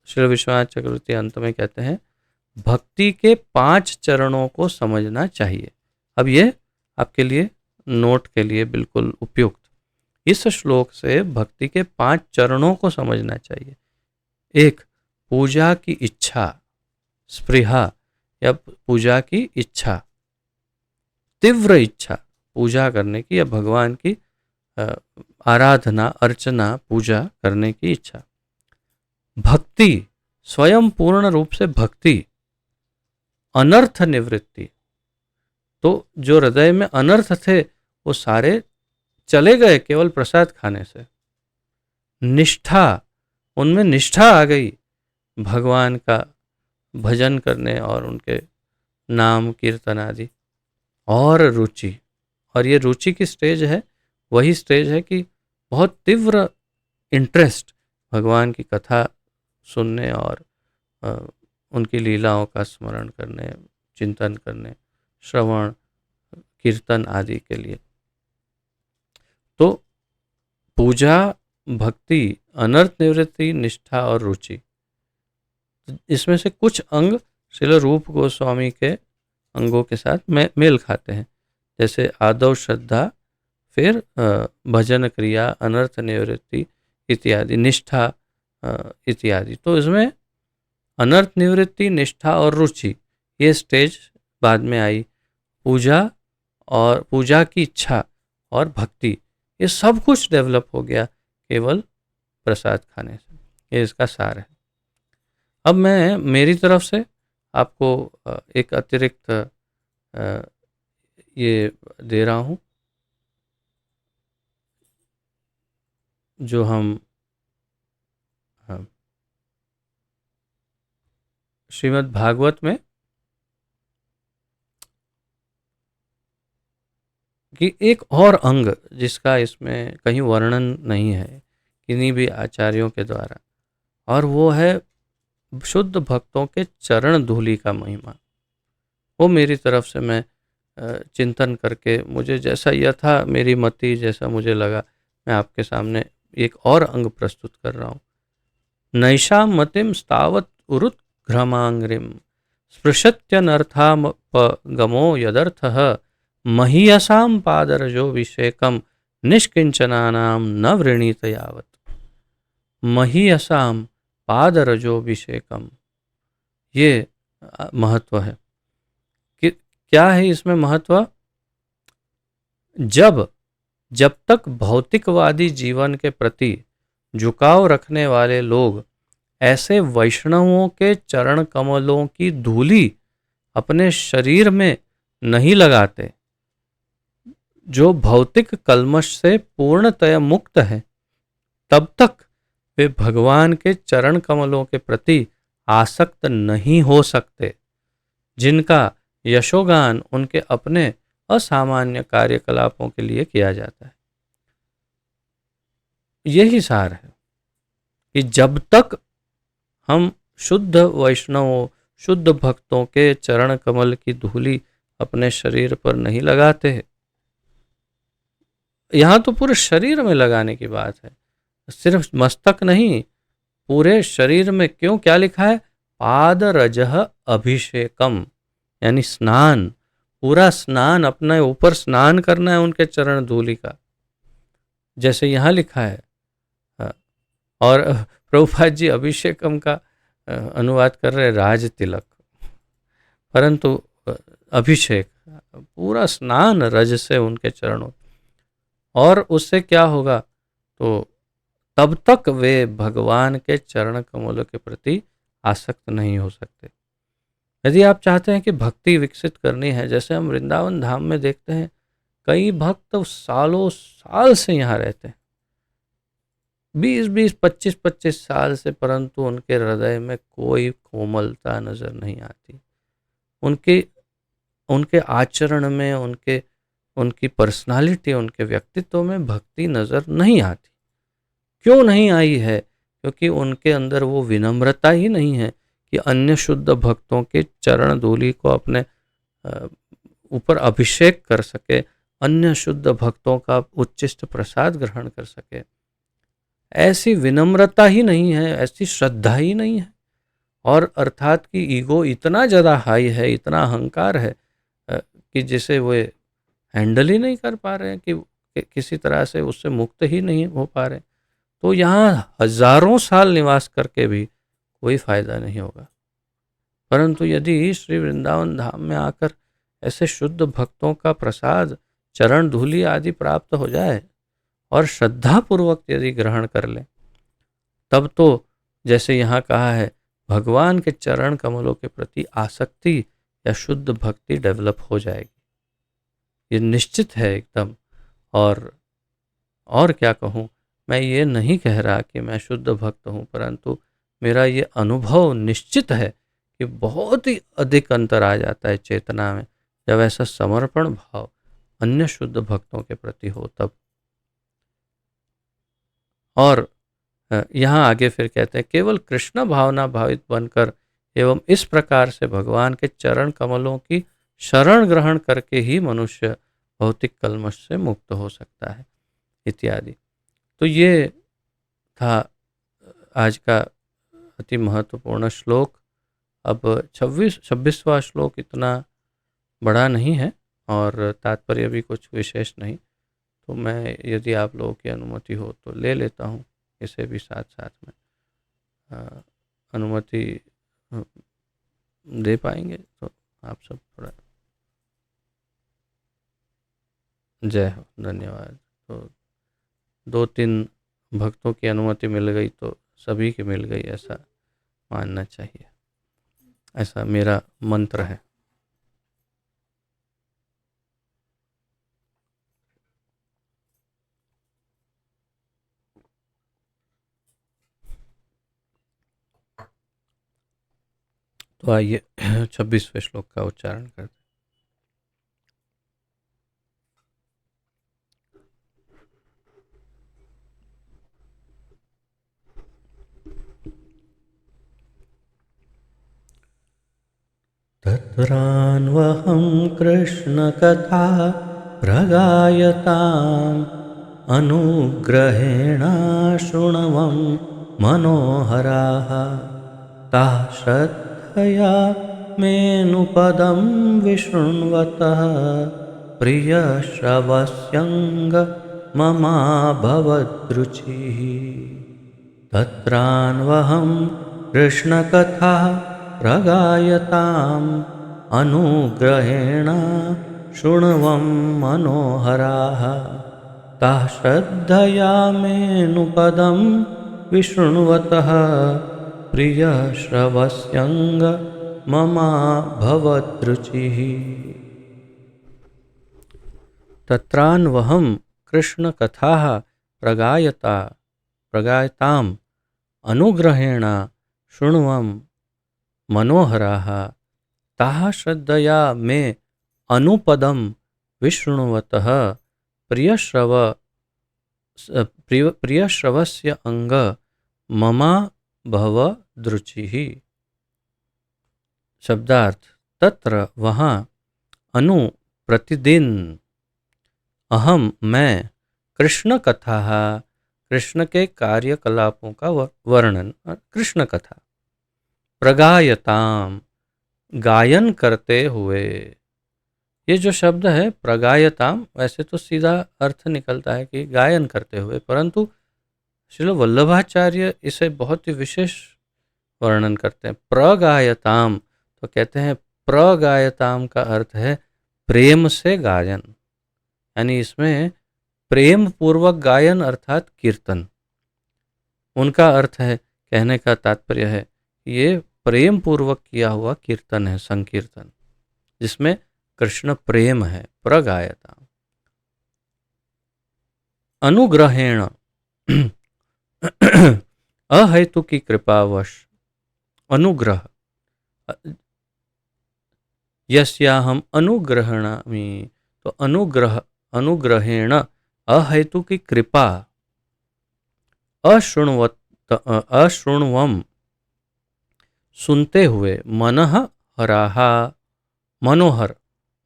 S1: श्री विश्वनाथ चक्रवर्ती अंत में कहते हैं भक्ति के 5 चरणों को समझना चाहिए। अब ये आपके लिए नोट के लिए बिल्कुल उपयुक्त। इस श्लोक से भक्ति के 5 चरणों को समझना चाहिए। 1, पूजा की इच्छा, स्पृहा या पूजा की इच्छा, तीव्र इच्छा पूजा करने की या भगवान की आराधना, अर्चना, पूजा करने की इच्छा। भक्ति, स्वयं पूर्ण रूप से भक्ति। अनर्थ निवृत्ति, तो जो हृदय में अनर्थ थे वो सारे चले गए केवल प्रसाद खाने से। निष्ठा, उनमें निष्ठा आ गई भगवान का भजन करने और उनके नाम कीर्तन आदि। और रुचि, और ये रुचि की स्टेज है, वही स्टेज है कि बहुत तीव्र इंटरेस्ट भगवान की कथा सुनने और उनकी लीलाओं का स्मरण करने, चिंतन करने, श्रवण, कीर्तन आदि के लिए। तो पूजा, भक्ति, अनर्थ निवृत्ति, निष्ठा और रुचि, इसमें से कुछ अंग श्रील रूप गोस्वामी के अंगों के साथ मेल खाते हैं। जैसे आदौ श्रद्धा, फिर भजन क्रिया, अनर्थ निवृत्ति इत्यादि, निष्ठा इत्यादि। तो इसमें अनर्थ निवृत्ति, निष्ठा और रुचि, ये स्टेज बाद में आई। पूजा और पूजा की इच्छा और भक्ति, ये सब कुछ डेवलप हो गया केवल प्रसाद खाने से। ये इसका सार है। अब मैं मेरी तरफ से आपको एक अतिरिक्त ये दे रहा हूँ, जो हम श्रीमद् भागवत में कि एक और अंग जिसका इसमें कहीं वर्णन नहीं है किन्हीं भी आचार्यों के द्वारा, और वो है शुद्ध भक्तों के चरण धूलि का महिमा। वो मेरी तरफ से मैं चिंतन करके, मुझे जैसा यथा मेरी मति, जैसा मुझे लगा, मैं आपके सामने एक और अंग प्रस्तुत कर रहा हूँ। नैषाम मतिम स्तावत उरुत घ्रमांग्रिम स्पृशत्यनर्थापगमो यदर्थः महीयसाम पादरजो विषेकम निष्किंचनानाम न वृणीत यावत। महीयसाम पादरजो विषेकम, ये महत्व है। कि क्या है इसमें महत्व? जब तक भौतिकवादी जीवन के प्रति झुकाव रखने वाले लोग ऐसे वैष्णवों के चरण कमलों की धूलि अपने शरीर में नहीं लगाते, जो भौतिक कल्मश से पूर्णतया मुक्त है, तब तक वे भगवान के चरण कमलों के प्रति आसक्त नहीं हो सकते, जिनका यशोगान उनके अपने असामान्य कार्यकलापों के लिए किया जाता है। यही सार है कि जब तक हम शुद्ध वैष्णवों, शुद्ध भक्तों के चरण कमल की धूलि अपने शरीर पर नहीं लगाते हैं, यहाँ तो पूरे शरीर में लगाने की बात है, सिर्फ मस्तक नहीं, पूरे शरीर में। क्यों, क्या लिखा है? पादरजः अभिषेकम, यानी स्नान, पूरा स्नान, अपने ऊपर स्नान करना है उनके चरण धूलि का, जैसे यहाँ लिखा है। और प्रभुपाद जी अभिषेकम का अनुवाद कर रहे राज तिलक, परंतु अभिषेक, पूरा स्नान रज से उनके चरणों। और उससे क्या होगा? तो तब तक वे भगवान के चरण कमलों के प्रति आसक्त नहीं हो सकते। यदि आप चाहते हैं कि भक्ति विकसित करनी है, जैसे हम वृंदावन धाम में देखते हैं, कई भक्त सालों साल से यहाँ रहते हैं, 20-20, 25-25 साल से, परंतु उनके हृदय में कोई कोमलता नजर नहीं आती। उनके आचरण में, उनकी पर्सनालिटी, उनके व्यक्तित्व में भक्ति नजर नहीं आती। क्यों नहीं आई है? क्योंकि उनके अंदर वो विनम्रता ही नहीं है कि अन्य शुद्ध भक्तों के चरण धूलि को अपने ऊपर अभिषेक कर सके, अन्य शुद्ध भक्तों का उच्चिष्ट प्रसाद ग्रहण कर सके। ऐसी विनम्रता ही नहीं है, ऐसी श्रद्धा ही नहीं है। और अर्थात कि ईगो इतना ज़्यादा हाई है, इतना अहंकार है कि जिसे वे हैंडल ही नहीं कर पा रहे हैं, कि किसी तरह से उससे मुक्त ही नहीं हो पा रहे। तो यहाँ हजारों साल निवास करके भी कोई फायदा नहीं होगा। परंतु यदि श्री वृंदावन धाम में आकर ऐसे शुद्ध भक्तों का प्रसाद, चरण धूलि आदि प्राप्त हो जाए और श्रद्धापूर्वक यदि ग्रहण कर ले, तब तो जैसे यहाँ कहा है, भगवान के चरण कमलों के प्रति आसक्ति या शुद्ध भक्ति डेवलप हो जाएगी। ये निश्चित है एकदम। और क्या कहूँ, मैं ये नहीं कह रहा कि मैं शुद्ध भक्त हूँ, परंतु मेरा ये अनुभव निश्चित है कि बहुत ही अधिक अंतर आ जाता है चेतना में, जब ऐसा समर्पण भाव अन्य शुद्ध भक्तों के प्रति हो तब। और यहाँ आगे फिर कहते हैं, केवल कृष्ण भावना भावित बनकर एवं इस प्रकार से भगवान के चरण कमलों की शरण ग्रहण करके ही मनुष्य भौतिक कल्मश से मुक्त हो सकता है, इत्यादि। तो ये था आज का अति महत्वपूर्ण श्लोक। अब 26वां श्लोक इतना बड़ा नहीं है, और तात्पर्य भी कुछ विशेष नहीं। तो मैं, यदि आप लोगों की अनुमति हो तो ले लेता हूँ इसे भी साथ साथ में। अनुमति अ, दे पाएंगे तो आप सब थोड़ा। जय हो, धन्यवाद। तो 2-3 भक्तों की अनुमति मिल गई तो सभी की मिल गई, ऐसा मानना चाहिए, ऐसा मेरा मंत्र है। तो आइए 26वें श्लोक का उच्चारण करते। तत्रान्वहं कृष्णकथा प्रगायताम् अनुग्रहेण शृण्वं मनोहराः ताः श्रद्धया मेऽनुपदं विशृण्वतः प्रियश्रवस्यङ्ग ममाभवद्रुचिः। तत्रान्वहं कृष्णकथाः प्रगायताम् अनुग्रहेण शृण्वं मनोहराः ताः श्रद्धया मेऽनुपदं विशृण्वतः प्रियश्रवस्यङ्ग ममाभवद्रुचिः। तत्रान्वहं कृष्णकथाः प्रगायताम् अनुग्रहेण शृण्वं मनोहराः ताः श्रद्धया मे अनुपदं विशृण्वतः प्रियश्रवस्य अंग ममा भव द्रुचिः। शब्दार्थ: तत्र वहाँ, अनु प्रतिदिन, अहम मैं, कृष्ण कथा, कृष्ण के कार्यकलापों का वर्णन, कृष्ण कथा, प्रगायताम, गायन करते हुए। ये जो शब्द है प्रगायताम, वैसे तो सीधा अर्थ निकलता है कि गायन करते हुए, परंतु श्रील वल्लभाचार्य इसे बहुत ही विशेष वर्णन करते हैं। प्रगायताम तो कहते हैं, प्रगायताम का अर्थ है प्रेम से गायन, यानी इसमें प्रेम पूर्वक गायन अर्थात कीर्तन। उनका अर्थ है, कहने का तात्पर्य है, ये प्रेम पूर्वक किया हुआ कीर्तन है, संकीर्तन, जिसमें कृष्ण प्रेम है। प्रगायता अनुग्रहेण अहेतु की कृपावश, अनुग्रह, यस्याहम अनुग्रहणामि, तो अनुग्रहेण, अहेतु की कृपा, अशृण्वम, सुनते हुए, मनः हराहा, मनोहर,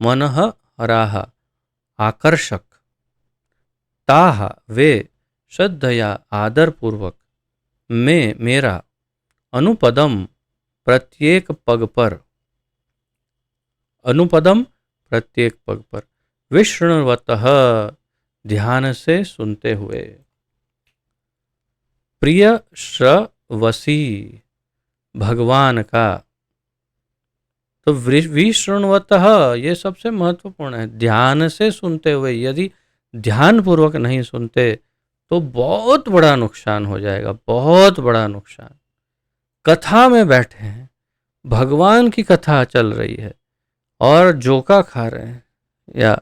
S1: मनः हराहा, आकर्षक, ताह वे, श्रद्धया आदरपूर्वक, में मेरा, अनुपदम प्रत्येक पग पर, अनुपदम प्रत्येक पग पर, विशृण्वतः ध्यान से सुनते हुए, प्रिय श्रवसी, भगवान का। तो विशृण्वतः ये सबसे महत्वपूर्ण है, ध्यान से सुनते हुए। यदि ध्यान पूर्वक नहीं सुनते तो बहुत बड़ा नुकसान हो जाएगा, बहुत बड़ा नुकसान। कथा में बैठे हैं, भगवान की कथा चल रही है और जोका खा रहे हैं, या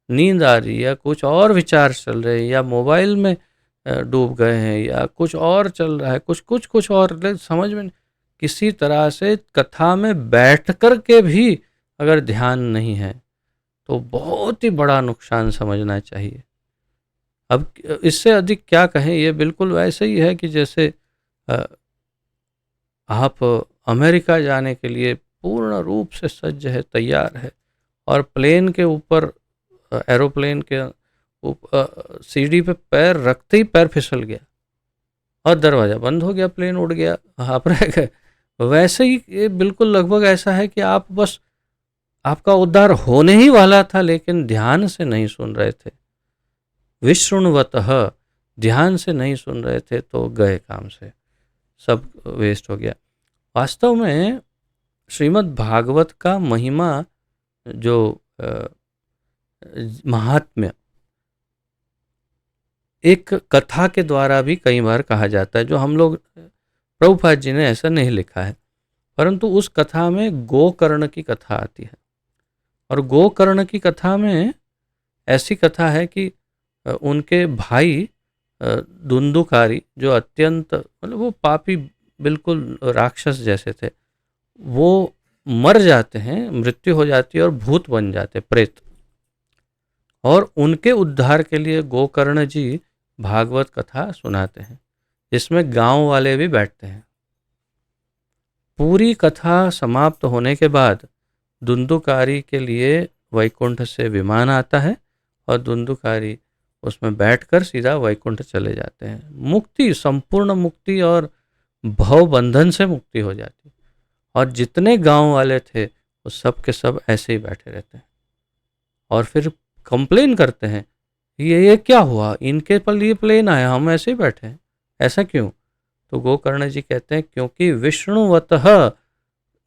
S1: नींद आ रही है, या कुछ और विचार चल रहे हैं, या मोबाइल में डूब गए हैं, या कुछ और चल रहा है, कुछ और समझ में, किसी तरह से कथा में बैठ कर के भी अगर ध्यान नहीं है तो बहुत ही बड़ा नुकसान समझना चाहिए। अब इससे अधिक क्या कहें, ये बिल्कुल वैसे ही है कि जैसे आप अमेरिका जाने के लिए पूर्ण रूप से सज्ज है, तैयार है, और प्लेन के ऊपर, एरोप्लेन के ऊपर सीढ़ी पे पैर रखते ही पैर फिसल गया और दरवाज़ा बंद हो गया, प्लेन उड़ गया, आप रह गए। वैसे ही ये बिल्कुल लगभग ऐसा है कि आप बस आपका उद्धार होने ही वाला था, लेकिन ध्यान से नहीं सुन रहे थे, विशृण्वतः, ध्यान से नहीं सुन रहे थे, तो गए काम से, सब वेस्ट हो गया। वास्तव में श्रीमद् भागवत का महिमा, जो महात्म्य, एक कथा के द्वारा भी कई बार कहा जाता है, जो हम लोग, प्रभुपाद जी ने ऐसा नहीं लिखा है, परंतु उस कथा में गोकर्ण की कथा आती है। और गोकर्ण की कथा में ऐसी कथा है कि उनके भाई धुंधुकारी, जो अत्यंत, मतलब वो पापी, बिल्कुल राक्षस जैसे थे, वो मर जाते हैं, मृत्यु हो जाती है और भूत बन जाते, प्रेत। और उनके उद्धार के लिए गोकर्ण जी भागवत कथा सुनाते हैं, जिसमें गांव वाले भी बैठते हैं। पूरी कथा समाप्त होने के बाद धुंधुकारी के लिए वैकुंठ से विमान आता है, और धुंधुकारी उसमें बैठकर सीधा वैकुंठ चले जाते हैं। मुक्ति, संपूर्ण मुक्ति और भव बंधन से मुक्ति हो जाती है। और जितने गांव वाले थे वो सब के सब ऐसे ही बैठे रहते हैं, और फिर कंप्लेन करते हैं, ये क्या हुआ, इनके पर ये प्लेन आया, हम ऐसे ही बैठे हैं, ऐसा क्यों? तो गोकर्ण जी कहते हैं, क्योंकि विष्णुवतः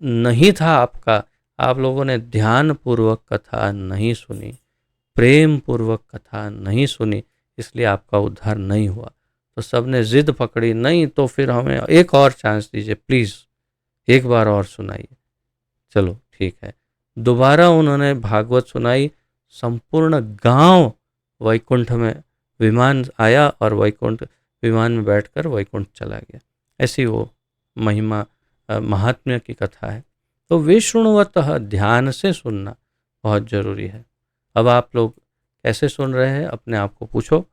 S1: नहीं था आपका, आप लोगों ने ध्यान पूर्वक कथा नहीं सुनी, प्रेम पूर्वक कथा नहीं सुनी, इसलिए आपका उद्धार नहीं हुआ। तो सबने जिद पकड़ी, नहीं तो फिर हमें एक और चांस दीजिए प्लीज़, एक बार और सुनाइए। चलो ठीक है, दोबारा उन्होंने भागवत सुनाई। संपूर्ण गांव वैकुंठ में, विमान आया और वैकुंठ, विमान में बैठकर वैकुंठ चला गया। ऐसी वो महिमा, महात्म्य की कथा है। तो विष्णुवतः, ध्यान से सुनना बहुत जरूरी है। अब आप लोग कैसे सुन रहे हैं, अपने आप को पूछो।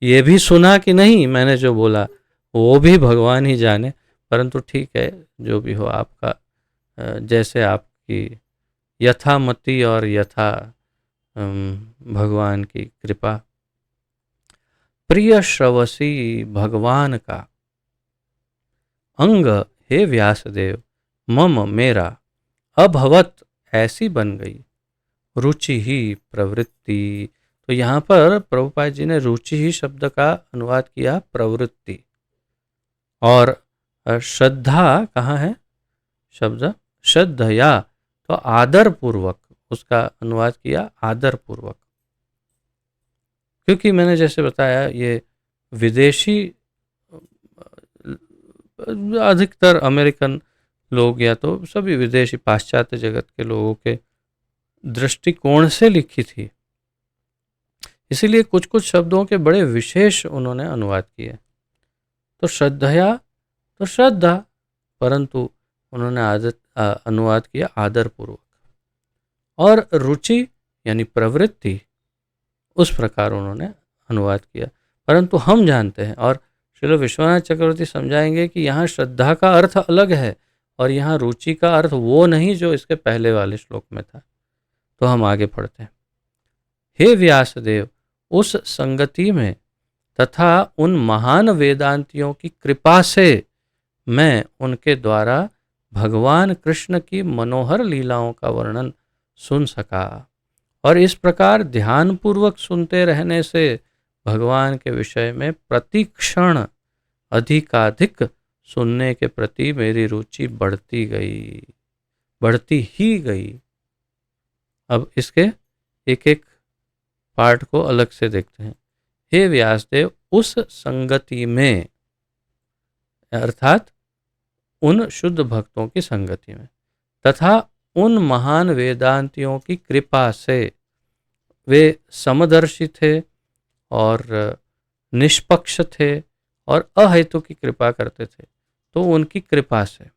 S1: ये भी सुना कि नहीं, मैंने जो बोला वो भी भगवान ही जाने, परंतु ठीक है, जो भी हो आपका, जैसे आपकी यथामति और यथा भगवान की कृपा। प्रिय श्रवसी भगवान का अंग, हे व्यासदेव, मम, मेरा, अभवत, ऐसी बन गई, रुचि ही प्रवृत्ति। तो यहाँ पर प्रभुपाद जी ने रुचि ही शब्द का अनुवाद किया प्रवृत्ति, और श्रद्धा कहाँ है शब्द, श्रद्धया, तो आदर पूर्वक उसका अनुवाद किया, आदर पूर्वक। क्योंकि मैंने जैसे बताया, ये विदेशी, अधिकतर अमेरिकन लोग या तो सभी विदेशी पाश्चात्य जगत के लोगों के दृष्टिकोण से लिखी थी, इसीलिए कुछ कुछ शब्दों के बड़े विशेष उन्होंने अनुवाद किए। तो श्रद्धया, तो श्रद्धा, परंतु उन्होंने अनुवाद किया आदरपूर्वक। और रुचि यानी प्रवृत्ति, उस प्रकार उन्होंने अनुवाद किया। परंतु हम जानते हैं, और श्रील विश्वनाथ चक्रवर्ती समझाएंगे कि यहाँ श्रद्धा का अर्थ अलग है, और यहाँ रुचि का अर्थ वो नहीं जो इसके पहले वाले श्लोक में था। तो हम आगे पढ़ते हैं। हे व्यासदेव, उस संगति में तथा उन महान वेदांतियों की कृपा से मैं उनके द्वारा भगवान कृष्ण की मनोहर लीलाओं का वर्णन सुन सका। और इस प्रकार ध्यानपूर्वक सुनते रहने से भगवान के विषय में प्रतिक्षण अधिकाधिक सुनने के प्रति मेरी रुचि बढ़ती गई, बढ़ती ही गई। अब इसके एक एक पार्ट को अलग से देखते हैं। हे व्यासदेव, उस संगति में, अर्थात उन शुद्ध भक्तों की संगति में, तथा उन महान वेदांतियों की कृपा से, वे समदर्शी थे और निष्पक्ष थे और अहेतु की कृपा करते थे, तो उनकी कृपा से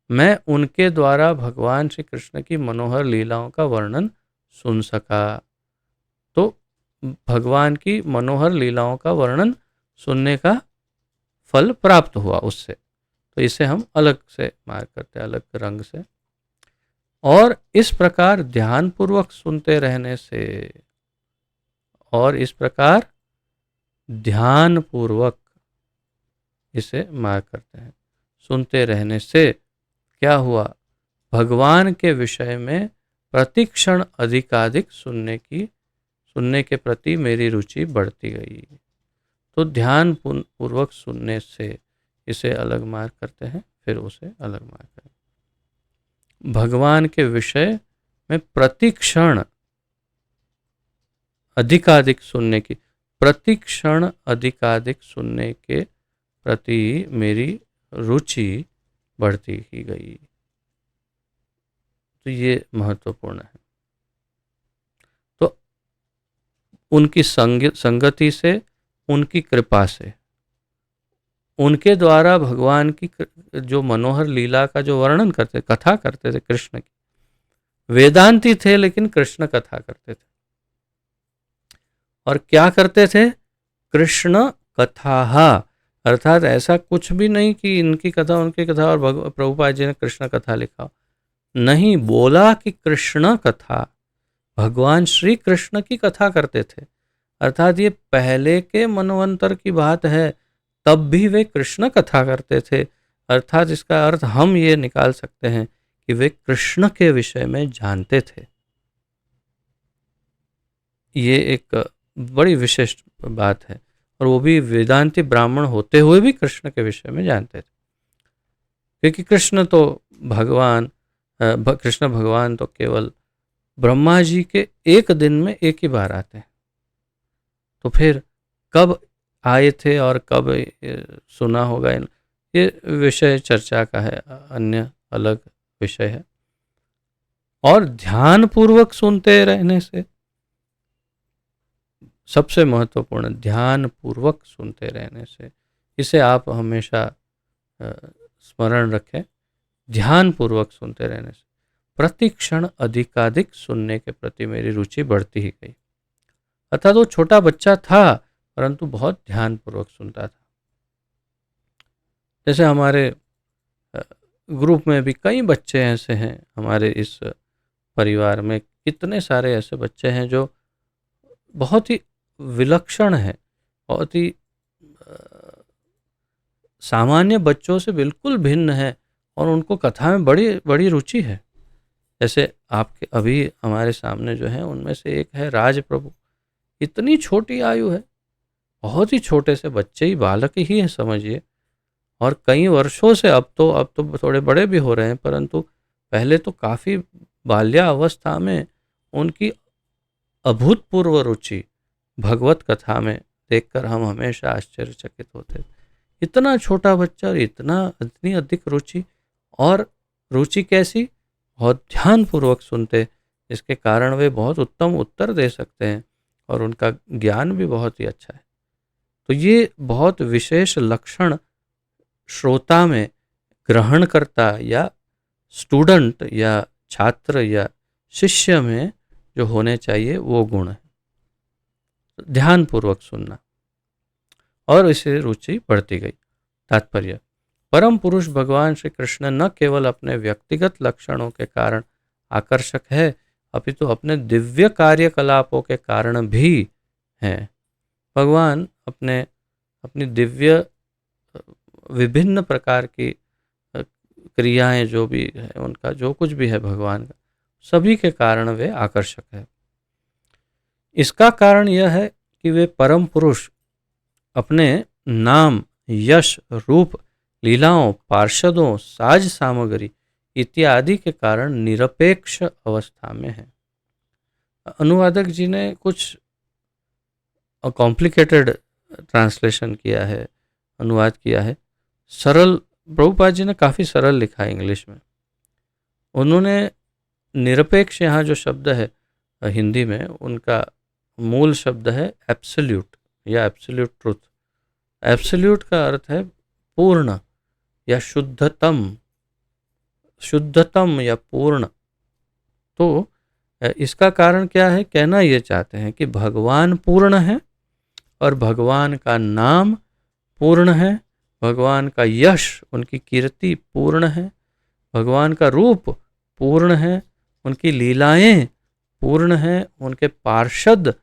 S1: मैं उनके द्वारा भगवान श्री कृष्ण की मनोहर लीलाओं का वर्णन सुन सका। तो भगवान की मनोहर लीलाओं का वर्णन सुनने का फल प्राप्त हुआ उससे। तो इसे हम अलग से मार्क करते हैं, अलग रंग से। और इस प्रकार ध्यानपूर्वक सुनते रहने से, और इस प्रकार ध्यानपूर्वक इसे मार्क करते हैं, सुनते रहने से क्या हुआ, भगवान के विषय में प्रतिक्षण अधिकाधिक सुनने के प्रति मेरी रुचि बढ़ती गई। तो ध्यान पूर्वक सुनने से इसे अलग मार्क करते हैं, फिर उसे अलग मार्क करते हैं। भगवान के विषय में प्रतिक्षण अधिकाधिक सुनने की, प्रतिक्षण अधिकाधिक सुनने के प्रति मेरी रुचि बढ़ती ही गई। तो ये महत्वपूर्ण है। तो उनकी संगति से, उनकी कृपा से, उनके द्वारा भगवान की जो मनोहर लीला का जो वर्णन करते, कथा करते थे कृष्ण की, वेदांती थे लेकिन कृष्ण कथा करते थे। और क्या करते थे? कृष्ण कथा, अर्थात ऐसा कुछ भी नहीं कि इनकी कथा उनकी कथा और प्रभुपाद जी ने कृष्ण कथा लिखा, नहीं, बोला कि कृष्ण कथा, भगवान श्री कृष्ण की कथा करते थे। अर्थात ये पहले के मनवंतर की बात है, तब भी वे कृष्ण कथा करते थे। अर्थात इसका अर्थ हम ये निकाल सकते हैं कि वे कृष्ण के विषय में जानते थे। ये एक बड़ी विशिष्ट बात है, और वो भी वेदांती ब्राह्मण होते हुए भी कृष्ण के विषय में जानते थे। क्योंकि कृष्ण भगवान तो केवल ब्रह्मा जी के एक दिन में एक ही बार आते हैं। तो फिर कब आए थे और कब सुना होगा, ये विषय चर्चा का है, अन्य अलग विषय है। और ध्यान पूर्वक सुनते रहने से, सबसे महत्वपूर्ण, ध्यान पूर्वक सुनते रहने से, इसे आप हमेशा स्मरण रखें। ध्यान पूर्वक सुनते रहने से प्रतिक्षण अधिकाधिक सुनने के प्रति मेरी रुचि बढ़ती ही गई। अर्थात वो छोटा बच्चा था परंतु बहुत ध्यान पूर्वक सुनता था। जैसे हमारे ग्रुप में भी कई बच्चे ऐसे हैं, हमारे इस परिवार में कितने सारे ऐसे बच्चे हैं जो बहुत ही विलक्षण है, बहुत ही सामान्य बच्चों से बिल्कुल भिन्न है, और उनको कथा में बड़ी बड़ी रुचि है। जैसे आपके अभी हमारे सामने जो है उनमें से एक है राज प्रभु। इतनी छोटी आयु है, बहुत ही छोटे से बच्चे ही, बालक ही है समझिए, और कई वर्षों से, अब तो थोड़े बड़े भी हो रहे हैं, परंतु पहले तो काफ़ी बाल्यावस्था में उनकी अभूतपूर्व रुचि भगवत कथा में देखकर हम हमेशा आश्चर्यचकित होते। इतना छोटा बच्चा और इतनी अधिक रुचि, और रुचि कैसी? बहुत ध्यानपूर्वक सुनते, इसके कारण वे बहुत उत्तम उत्तर दे सकते हैं और उनका ज्ञान भी बहुत ही अच्छा है। तो ये बहुत विशेष लक्षण श्रोता में, ग्रहणकर्ता या स्टूडेंट या छात्र या शिष्य में जो होने चाहिए वो गुण है, ध्यानपूर्वक सुनना, और इसे रुचि बढ़ती गई। तात्पर्य, परम पुरुष भगवान श्री कृष्ण न केवल अपने व्यक्तिगत लक्षणों के कारण आकर्षक है, अपितु अपने दिव्य कार्यकलापों के कारण भी हैं। भगवान अपनी दिव्य विभिन्न प्रकार की क्रियाएं जो भी है, उनका जो कुछ भी है भगवान का, सभी के कारण वे आकर्षक है। इसका कारण यह है कि वे परम पुरुष अपने नाम, यश, रूप, लीलाओं, पार्षदों, साज सामग्री इत्यादि के कारण निरपेक्ष अवस्था में है। अनुवादक जी ने कुछ कॉम्प्लिकेटेड ट्रांसलेशन किया है, अनुवाद किया है। सरल, प्रभुपाद जी ने काफ़ी सरल लिखा है इंग्लिश में। उन्होंने निरपेक्ष, यहाँ जो शब्द है हिंदी में, उनका मूल शब्द है एब्सोल्यूट या एब्सोल्यूट ट्रुथ। एब्सोल्यूट का अर्थ है पूर्ण या शुद्धतम या पूर्ण। तो इसका कारण क्या है? कहना ये चाहते हैं कि भगवान पूर्ण है, और भगवान का नाम पूर्ण है, भगवान का यश, उनकी कीर्ति पूर्ण है, भगवान का रूप पूर्ण है, उनकी लीलाएं पूर्ण हैं, उनके पार्षद,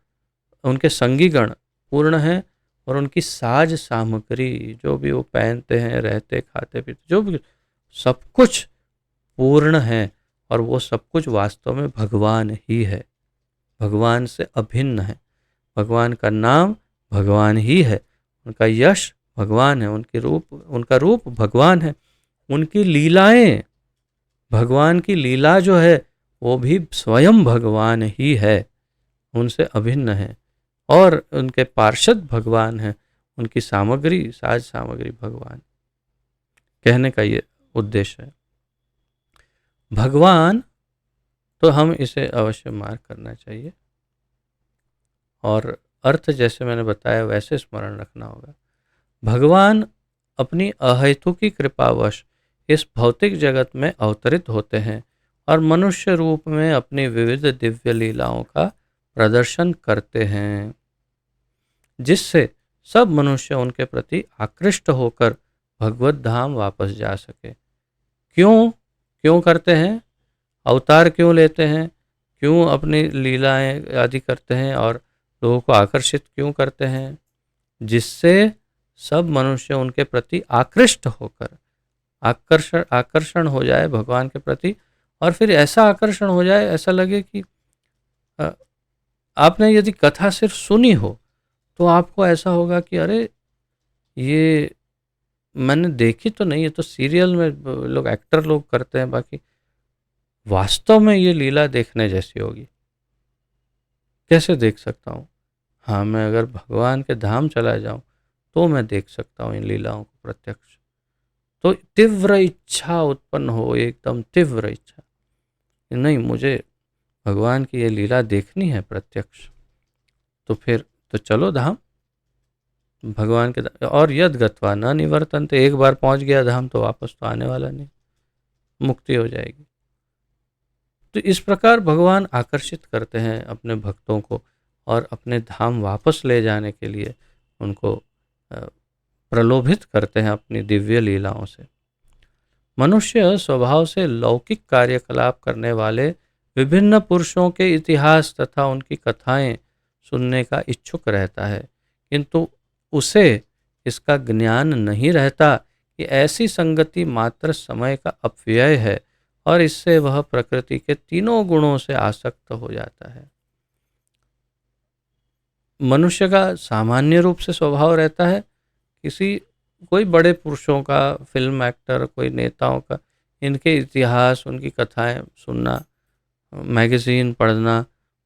S1: उनके संगीगण पूर्ण हैं, और उनकी साज सामग्री, जो भी वो पहनते हैं, रहते, खाते पीते, जो भी सब कुछ पूर्ण है। और वो सब कुछ वास्तव में भगवान ही है, भगवान से अभिन्न है। भगवान का नाम भगवान ही है, उनका यश भगवान है, उनका रूप भगवान है, उनकी लीलाएं, भगवान की लीला जो है वो भी स्वयं भगवान ही है, उनसे अभिन्न है। और उनके पार्षद भगवान हैं, उनकी सामग्री, साज सामग्री भगवान। कहने का ये उद्देश्य है। भगवान तो हम इसे अवश्य मार्क करना चाहिए और अर्थ जैसे मैंने बताया वैसे स्मरण रखना होगा। भगवान अपनी अहेतुकी कृपावश इस भौतिक जगत में अवतरित होते हैं और मनुष्य रूप में अपनी विविध दिव्य लीलाओं का प्रदर्शन करते हैं, जिससे सब मनुष्य उनके प्रति आकृष्ट होकर भगवत धाम वापस जा सके। क्यों क्यों करते हैं? अवतार क्यों लेते हैं? क्यों अपनी लीलाएं आदि करते हैं और लोगों को आकर्षित क्यों करते हैं? जिससे सब मनुष्य उनके प्रति आकृष्ट होकर आकर्षण हो जाए भगवान के प्रति, और फिर ऐसा आकर्षण हो जाए, ऐसा लगे कि आपने यदि कथा सिर्फ सुनी हो तो आपको ऐसा होगा कि अरे ये मैंने देखी तो नहीं है, तो सीरियल में लोग एक्टर लोग करते हैं, बाकी वास्तव में ये लीला देखने जैसी होगी, कैसे देख सकता हूँ? हाँ, मैं अगर भगवान के धाम चला जाऊं तो मैं देख सकता हूँ इन लीलाओं को प्रत्यक्ष। तो तीव्र इच्छा उत्पन्न हो, एकदम तीव्र इच्छा, नहीं मुझे भगवान की ये लीला देखनी है प्रत्यक्ष, तो फिर तो चलो धाम, भगवान के धाम। और यद गत्वा न निवर्तन्ते, एक बार पहुंच गया धाम तो वापस तो आने वाला नहीं, मुक्ति हो जाएगी। तो इस प्रकार भगवान आकर्षित करते हैं अपने भक्तों को और अपने धाम वापस ले जाने के लिए उनको प्रलोभित करते हैं अपनी दिव्य लीलाओं से। मनुष्य स्वभाव से लौकिक कार्यकलाप करने वाले विभिन्न पुरुषों के इतिहास तथा उनकी कथाएं सुनने का इच्छुक रहता है, किंतु उसे इसका ज्ञान नहीं रहता कि ऐसी संगति मात्र समय का अपव्यय है और इससे वह प्रकृति के तीनों गुणों से आसक्त हो जाता है। मनुष्य का सामान्य रूप से स्वभाव रहता है कोई बड़े पुरुषों का, फिल्म एक्टर, कोई नेताओं का, इनके इतिहास, उनकी कथाएं सुनना, मैगजीन पढ़ना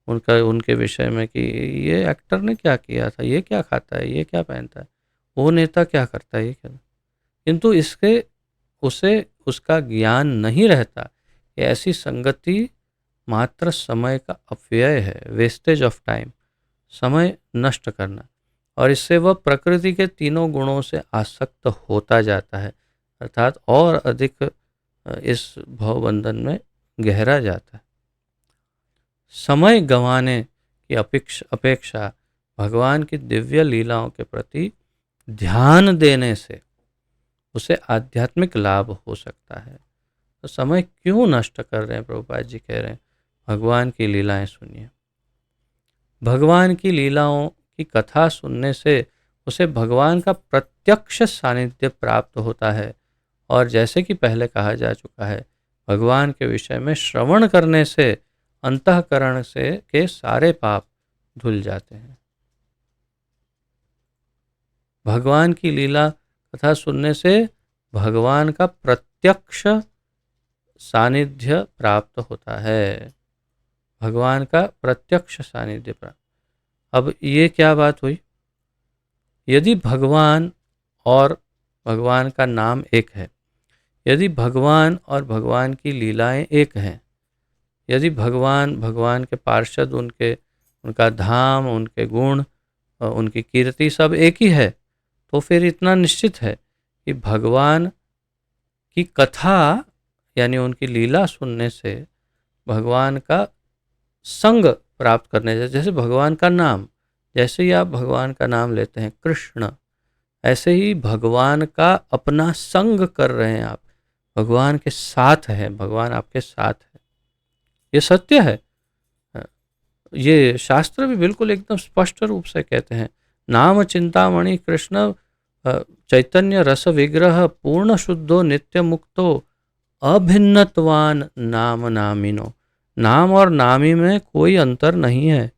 S1: उनके विषय में कि ये एक्टर ने क्या किया था, ये क्या खाता है, ये क्या पहनता है, वो नेता क्या करता है, ये क्या। किंतु उसे उसका ज्ञान नहीं रहता कि ऐसी संगति मात्र समय का अपव्यय है, वेस्टेज ऑफ टाइम, समय नष्ट करना, और इससे वह प्रकृति के तीनों गुणों से आसक्त होता जाता है, अर्थात और अधिक इस भवबंधन में गहरा जाता है। समय गंवाने की अपेक्षा भगवान की दिव्य लीलाओं के प्रति ध्यान देने से उसे आध्यात्मिक लाभ हो सकता है। तो समय क्यों नष्ट कर रहे हैं? प्रभुपाद जी कह रहे हैं भगवान की लीलाएं सुनिए। भगवान की लीलाओं की कथा सुनने से उसे भगवान का प्रत्यक्ष सानिध्य प्राप्त होता है, और जैसे कि पहले कहा जा चुका है, भगवान के विषय में श्रवण करने से अंतःकरण से के सारे पाप धुल जाते हैं। भगवान की लीला कथा सुनने से भगवान का प्रत्यक्ष सानिध्य प्राप्त होता है, भगवान का प्रत्यक्ष सानिध्य प्राप्त। अब ये क्या बात हुई? यदि भगवान और भगवान का नाम एक है, यदि भगवान और भगवान की लीलाएं एक हैं, यदि भगवान के पार्षद, उनका धाम, उनके गुण, उनकी कीर्ति सब एक ही है, तो फिर इतना निश्चित है कि भगवान की कथा यानी उनकी लीला सुनने से भगवान का संग प्राप्त करने से, जैसे भगवान का नाम, जैसे ही आप भगवान का नाम लेते हैं कृष्ण, ऐसे ही भगवान का अपना संग कर रहे हैं आप, भगवान के साथ हैं, भगवान आपके साथ है। ये सत्य है, ये शास्त्र भी बिल्कुल एकदम स्पष्ट रूप से कहते हैं। नाम चिंतामणि कृष्ण चैतन्य रस विग्रह पूर्ण शुद्धो नित्य मुक्तो अभिन्नत्वान नाम नामिनो, नाम और नामी में कोई अंतर नहीं है।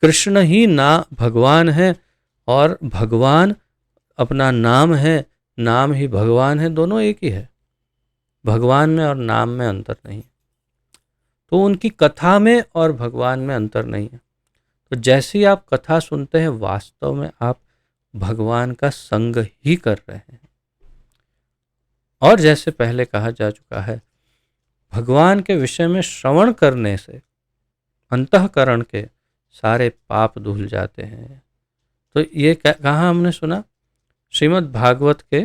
S1: कृष्ण ही ना भगवान है और भगवान अपना नाम है, नाम ही भगवान है, दोनों एक ही है। भगवान में और नाम में अंतर नहीं है। तो उनकी कथा में और भगवान में अंतर नहीं है। तो जैसी आप कथा सुनते हैं, वास्तव में आप भगवान का संग ही कर रहे हैं। और जैसे पहले कहा जा चुका है, भगवान के विषय में श्रवण करने से अंतःकरण के सारे पाप धुल जाते हैं। तो ये कहाँ हमने सुना? श्रीमद् भागवत के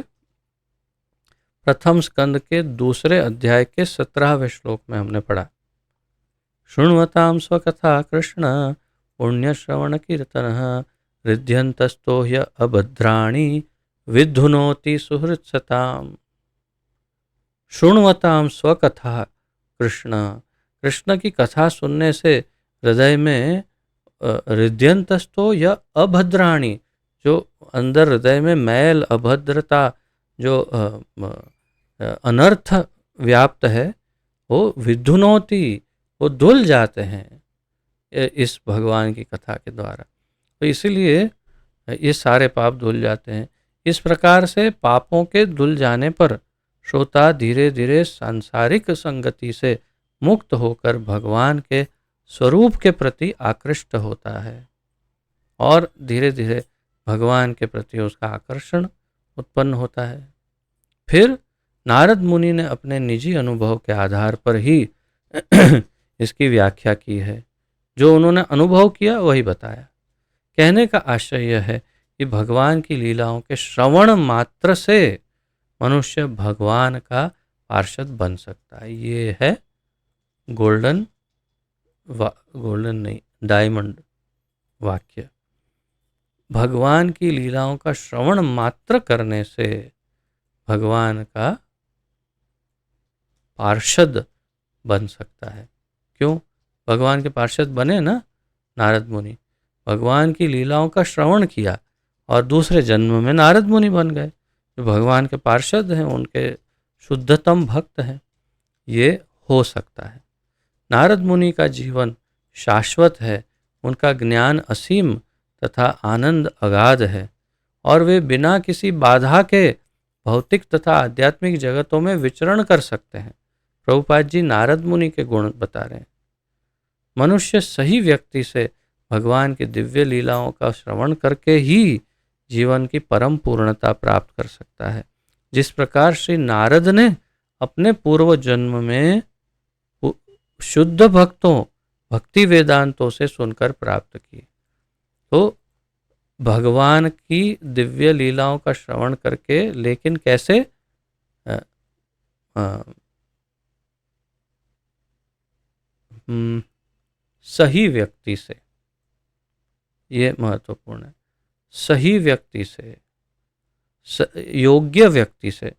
S1: प्रथम स्कंद के दूसरे अध्याय के 17वें श्लोक में हमने पढ़ा, शृण्वतां स्वकथा कृष्ण पुण्य श्रवण कीर्तन हृद्यंतस्तो ह्य अभद्राणि विधुनोति सुहृत्सताम। शृण्वतां स्वकथा कृष्ण, कृष्ण की कथा सुनने से हृदय में हृदयंतस्तो य अभद्राणि, जो अंदर हृदय में मैल, अभद्रता, जो अनर्थ व्याप्त है, वो विधुनोति, वो धुल जाते हैं इस भगवान की कथा के द्वारा। तो इसीलिए ये सारे पाप धुल जाते हैं। इस प्रकार से पापों के धुल जाने पर श्रोता धीरे धीरे सांसारिक संगति से मुक्त होकर भगवान के स्वरूप के प्रति आकृष्ट होता है और धीरे धीरे भगवान के प्रति उसका आकर्षण उत्पन्न होता है। फिर नारद मुनि ने अपने निजी अनुभव के आधार पर ही इसकी व्याख्या की है। जो उन्होंने अनुभव किया वही बताया। कहने का आशय यह है कि भगवान की लीलाओं के श्रवण मात्र से मनुष्य भगवान का पार्षद बन सकता है। ये है गोल्डन नहीं, डायमंड वाक्य। भगवान की लीलाओं का श्रवण मात्र करने से भगवान का पार्षद बन सकता है। क्यों? भगवान के पार्षद बने ना नारद मुनि, भगवान की लीलाओं का श्रवण किया और दूसरे जन्म में नारद मुनि बन गए। जो भगवान के पार्षद हैं, उनके शुद्धतम भक्त हैं, ये हो सकता है। नारद मुनि का जीवन शाश्वत है, उनका ज्ञान असीम तथा आनंद अगाध है और वे बिना किसी बाधा के भौतिक तथा आध्यात्मिक जगतों में विचरण कर सकते हैं। प्रभुपाद जी नारद मुनि के गुण बता रहे हैं। मनुष्य सही व्यक्ति से भगवान की दिव्य लीलाओं का श्रवण करके ही जीवन की परम पूर्णता प्राप्त कर सकता है। जिस प्रकार श्री नारद ने अपने पूर्व जन्म में शुद्ध भक्तों, भक्ति वेदांतों से सुनकर प्राप्त की, तो भगवान की दिव्य लीलाओं का श्रवण करके, लेकिन कैसे? सही व्यक्ति से, ये महत्वपूर्ण है। सही व्यक्ति से, योग्य व्यक्ति से।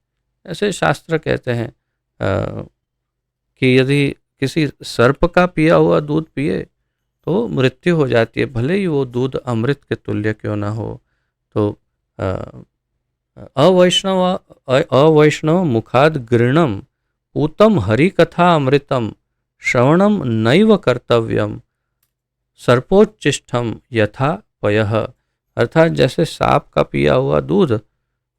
S1: ऐसे शास्त्र कहते हैं कि यदि किसी सर्प का पिया हुआ दूध पिए तो मृत्यु हो जाती है, भले ही वो दूध अमृत के तुल्य क्यों ना हो। तो अवैष्णव मुखाद गृणम पूतम हरि कथा अमृतम श्रवणम नैव कर्तव्यम सर्पोच्चिष्टम यथा पयः। अर्थात जैसे सांप का पिया हुआ दूध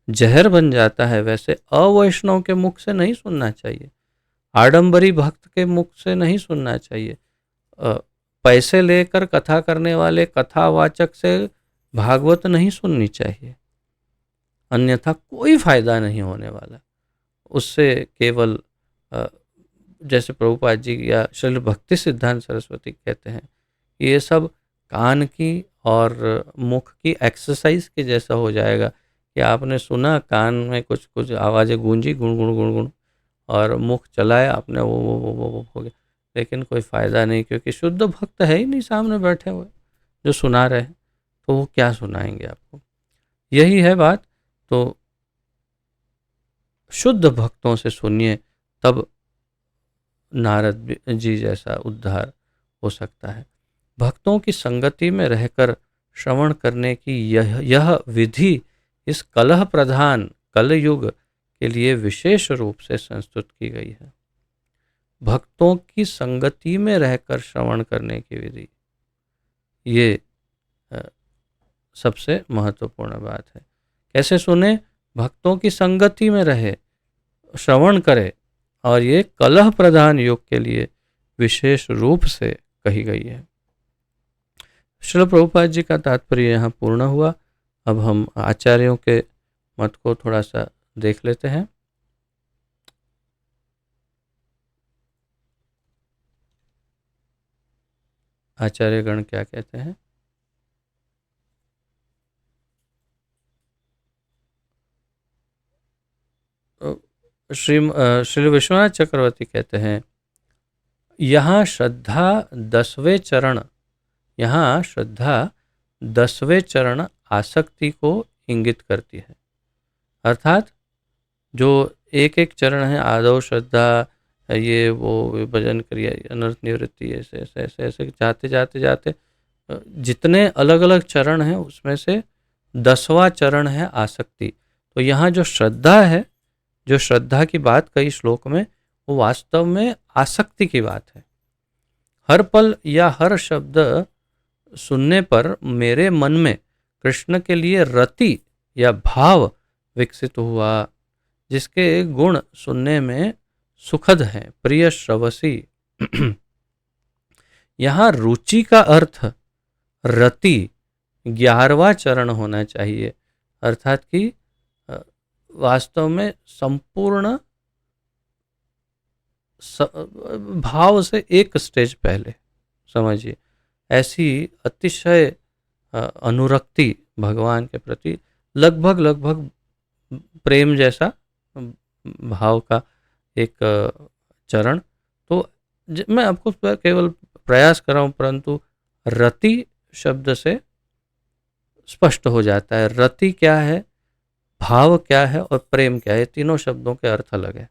S1: जहर बन जाता है, वैसे अवैष्णव के मुख से नहीं सुनना चाहिए, आडंबरी भक्त के मुख से नहीं सुनना चाहिए, पैसे लेकर कथा करने वाले कथावाचक से भागवत नहीं सुननी चाहिए, अन्यथा कोई फायदा नहीं होने वाला उससे। केवल जैसे प्रभुपाद जी या श्रील भक्ति सिद्धांत सरस्वती कहते हैं, ये सब कान की और मुख की एक्सरसाइज के जैसा हो जाएगा कि आपने सुना, कान में कुछ कुछ आवाज़ें गूंजी, गुण गुण गुण गुण, और मुख चलाया आपने, वो हो गया, लेकिन कोई फ़ायदा नहीं, क्योंकि शुद्ध भक्त है ही नहीं सामने बैठे हुए जो सुना रहे हैं, तो वो क्या सुनाएंगे आपको। यही है बात। तो शुद्ध भक्तों से सुनिए, तब नारद जी जैसा उद्धार हो सकता है। भक्तों की संगति में रहकर श्रवण करने की यह विधि इस कलह प्रधान कलयुग के लिए विशेष रूप से संस्तुत की गई है। भक्तों की संगति में रहकर श्रवण करने की विधि, ये सबसे महत्वपूर्ण बात है। कैसे सुने? भक्तों की संगति में रहे, श्रवण करे, और ये कलह प्रधान युग के लिए विशेष रूप से कही गई है। श्रील प्रभुपाद जी का तात्पर्य यहाँ पूर्ण हुआ। अब हम आचार्यों के मत को थोड़ा सा देख लेते हैं। आचार्यगण क्या कहते हैं? श्री विश्वनाथ चक्रवर्ती कहते हैं, यहाँ श्रद्धा 10वें चरण आसक्ति को इंगित करती है। अर्थात जो एक एक चरण है, आदौ श्रद्धा, ये वो भजन क्रिया, अनर्थ निवृत्ति, ऐसे ऐसे ऐसे ऐसे जाते जाते जाते जितने अलग अलग चरण हैं उसमें से 10वां चरण है आसक्ति। तो यहाँ जो श्रद्धा है, जो श्रद्धा की बात कई श्लोक में, वो वास्तव में आसक्ति की बात है। हर पल या हर शब्द सुनने पर मेरे मन में कृष्ण के लिए रति या भाव विकसित हुआ, जिसके गुण सुनने में सुखद हैं, प्रिय श्रवसी। यहाँ रुचि का अर्थ रति 11वां चरण होना चाहिए, अर्थात कि वास्तव में संपूर्ण भाव से एक स्टेज पहले, समझिए, ऐसी अतिशय अनुरक्ति भगवान के प्रति, लगभग प्रेम जैसा भाव का एक चरण। तो मैं आपको केवल प्रयास कर रहा हूँ, परंतु रति शब्द से स्पष्ट हो जाता है रति क्या है, भाव क्या है और प्रेम क्या है। तीनों शब्दों के अर्थ अलग है,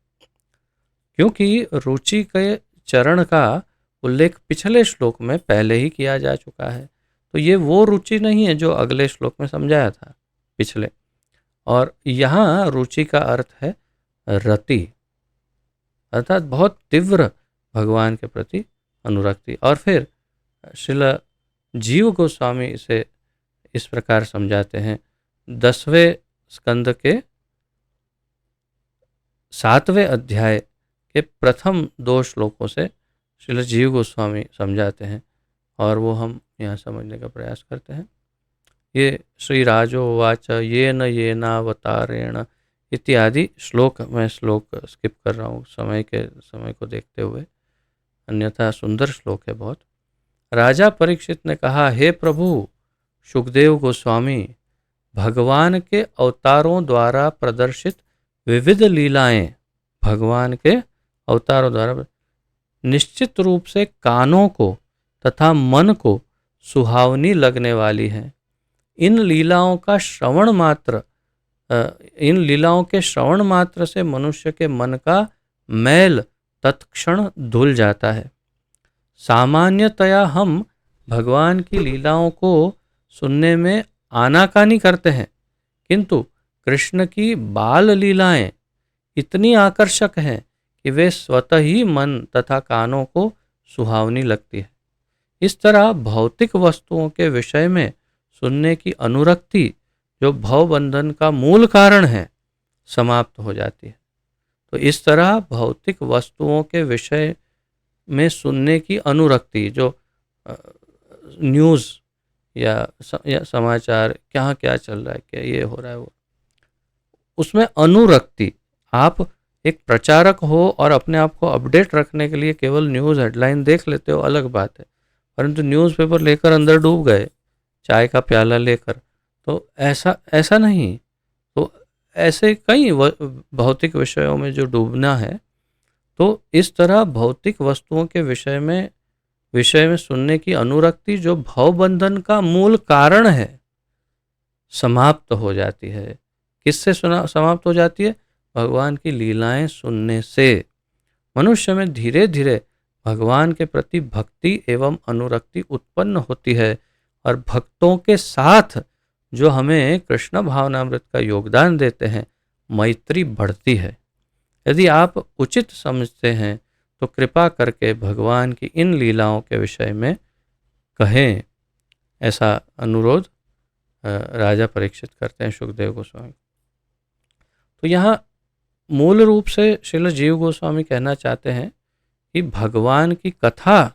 S1: क्योंकि रुचि के चरण का उल्लेख पिछले श्लोक में पहले ही किया जा चुका है। तो ये वो रुचि नहीं है जो अगले श्लोक में समझाया था पिछले, और यहाँ रुचि का अर्थ है रति, अर्थात बहुत तीव्र भगवान के प्रति अनुरक्ति। और फिर श्रील जीव गोस्वामी इसे इस प्रकार समझाते हैं, 10वें स्कंद के 7वें अध्याय के प्रथम 2 श्लोकों से श्रील जीव गोस्वामी समझाते हैं, और वो हम यहाँ समझने का प्रयास करते हैं। ये श्री राजो वाच ये नावतारेण इत्यादि श्लोक, मैं श्लोक स्किप कर रहा हूँ समय को देखते हुए, अन्यथा सुंदर श्लोक है बहुत। राजा परीक्षित ने कहा, हे प्रभु सुखदेव गोस्वामी, भगवान के अवतारों द्वारा प्रदर्शित विविध लीलाएं भगवान के अवतारों द्वारा निश्चित रूप से कानों को तथा मन को सुहावनी लगने वाली हैं। इन लीलाओं के श्रवण मात्र से मनुष्य के मन का मैल तत्क्षण धुल जाता है। सामान्यतया हम भगवान की लीलाओं को सुनने में आनाकानी करते हैं, किंतु कृष्ण की बाल लीलाएं इतनी आकर्षक हैं कि वे स्वतः ही मन तथा कानों को सुहावनी लगती है। इस तरह भौतिक वस्तुओं के विषय में सुनने की अनुरक्ति, जो भवबंधन का मूल कारण है, समाप्त हो जाती है। तो इस तरह भौतिक वस्तुओं के विषय में सुनने की अनुरक्ति, जो न्यूज़ या समाचार, कहाँ क्या चल रहा है, क्या ये हो रहा है, वो उसमें अनुरक्ति, आप एक प्रचारक हो और अपने आप को अपडेट रखने के लिए केवल न्यूज़ हेडलाइन देख लेते हो, अलग बात है, परंतु न्यूज़पेपर लेकर अंदर डूब गए, चाय का प्याला लेकर, तो ऐसा नहीं। तो ऐसे कई भौतिक विषयों में जो डूबना है, तो इस तरह भौतिक वस्तुओं के विषय में सुनने की अनुरक्ति, जो भवबंधन का मूल कारण है, समाप्त हो जाती है। किससे समाप्त हो जाती है? भगवान की लीलाएं सुनने से। मनुष्य में धीरे धीरे भगवान के प्रति भक्ति एवं अनुरक्ति उत्पन्न होती है, और भक्तों के साथ जो हमें कृष्ण भावनामृत का योगदान देते हैं, मैत्री बढ़ती है। यदि आप उचित समझते हैं तो कृपा करके भगवान की इन लीलाओं के विषय में कहें। ऐसा अनुरोध राजा परीक्षित करते हैं सुखदेव गोस्वामी। तो यहाँ मूल रूप से श्रील जीव गोस्वामी कहना चाहते हैं कि भगवान की कथा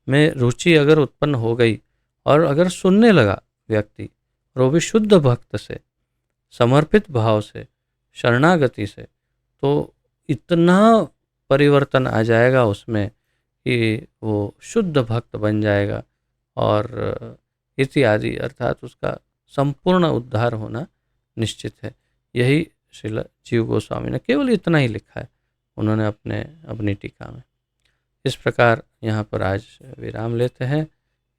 S1: में रुचि अगर उत्पन्न हो गई और अगर सुनने लगा व्यक्ति, और वो भी शुद्ध भक्त से, समर्पित भाव से, शरणागति से, तो इतना परिवर्तन आ जाएगा उसमें कि वो शुद्ध भक्त बन जाएगा और इत्यादि, अर्थात उसका संपूर्ण उद्धार होना निश्चित है। यही श्रील जीव गोस्वामी ने केवल इतना ही लिखा है उन्होंने अपनी टीका में। इस प्रकार यहाँ पर आज विराम लेते हैं।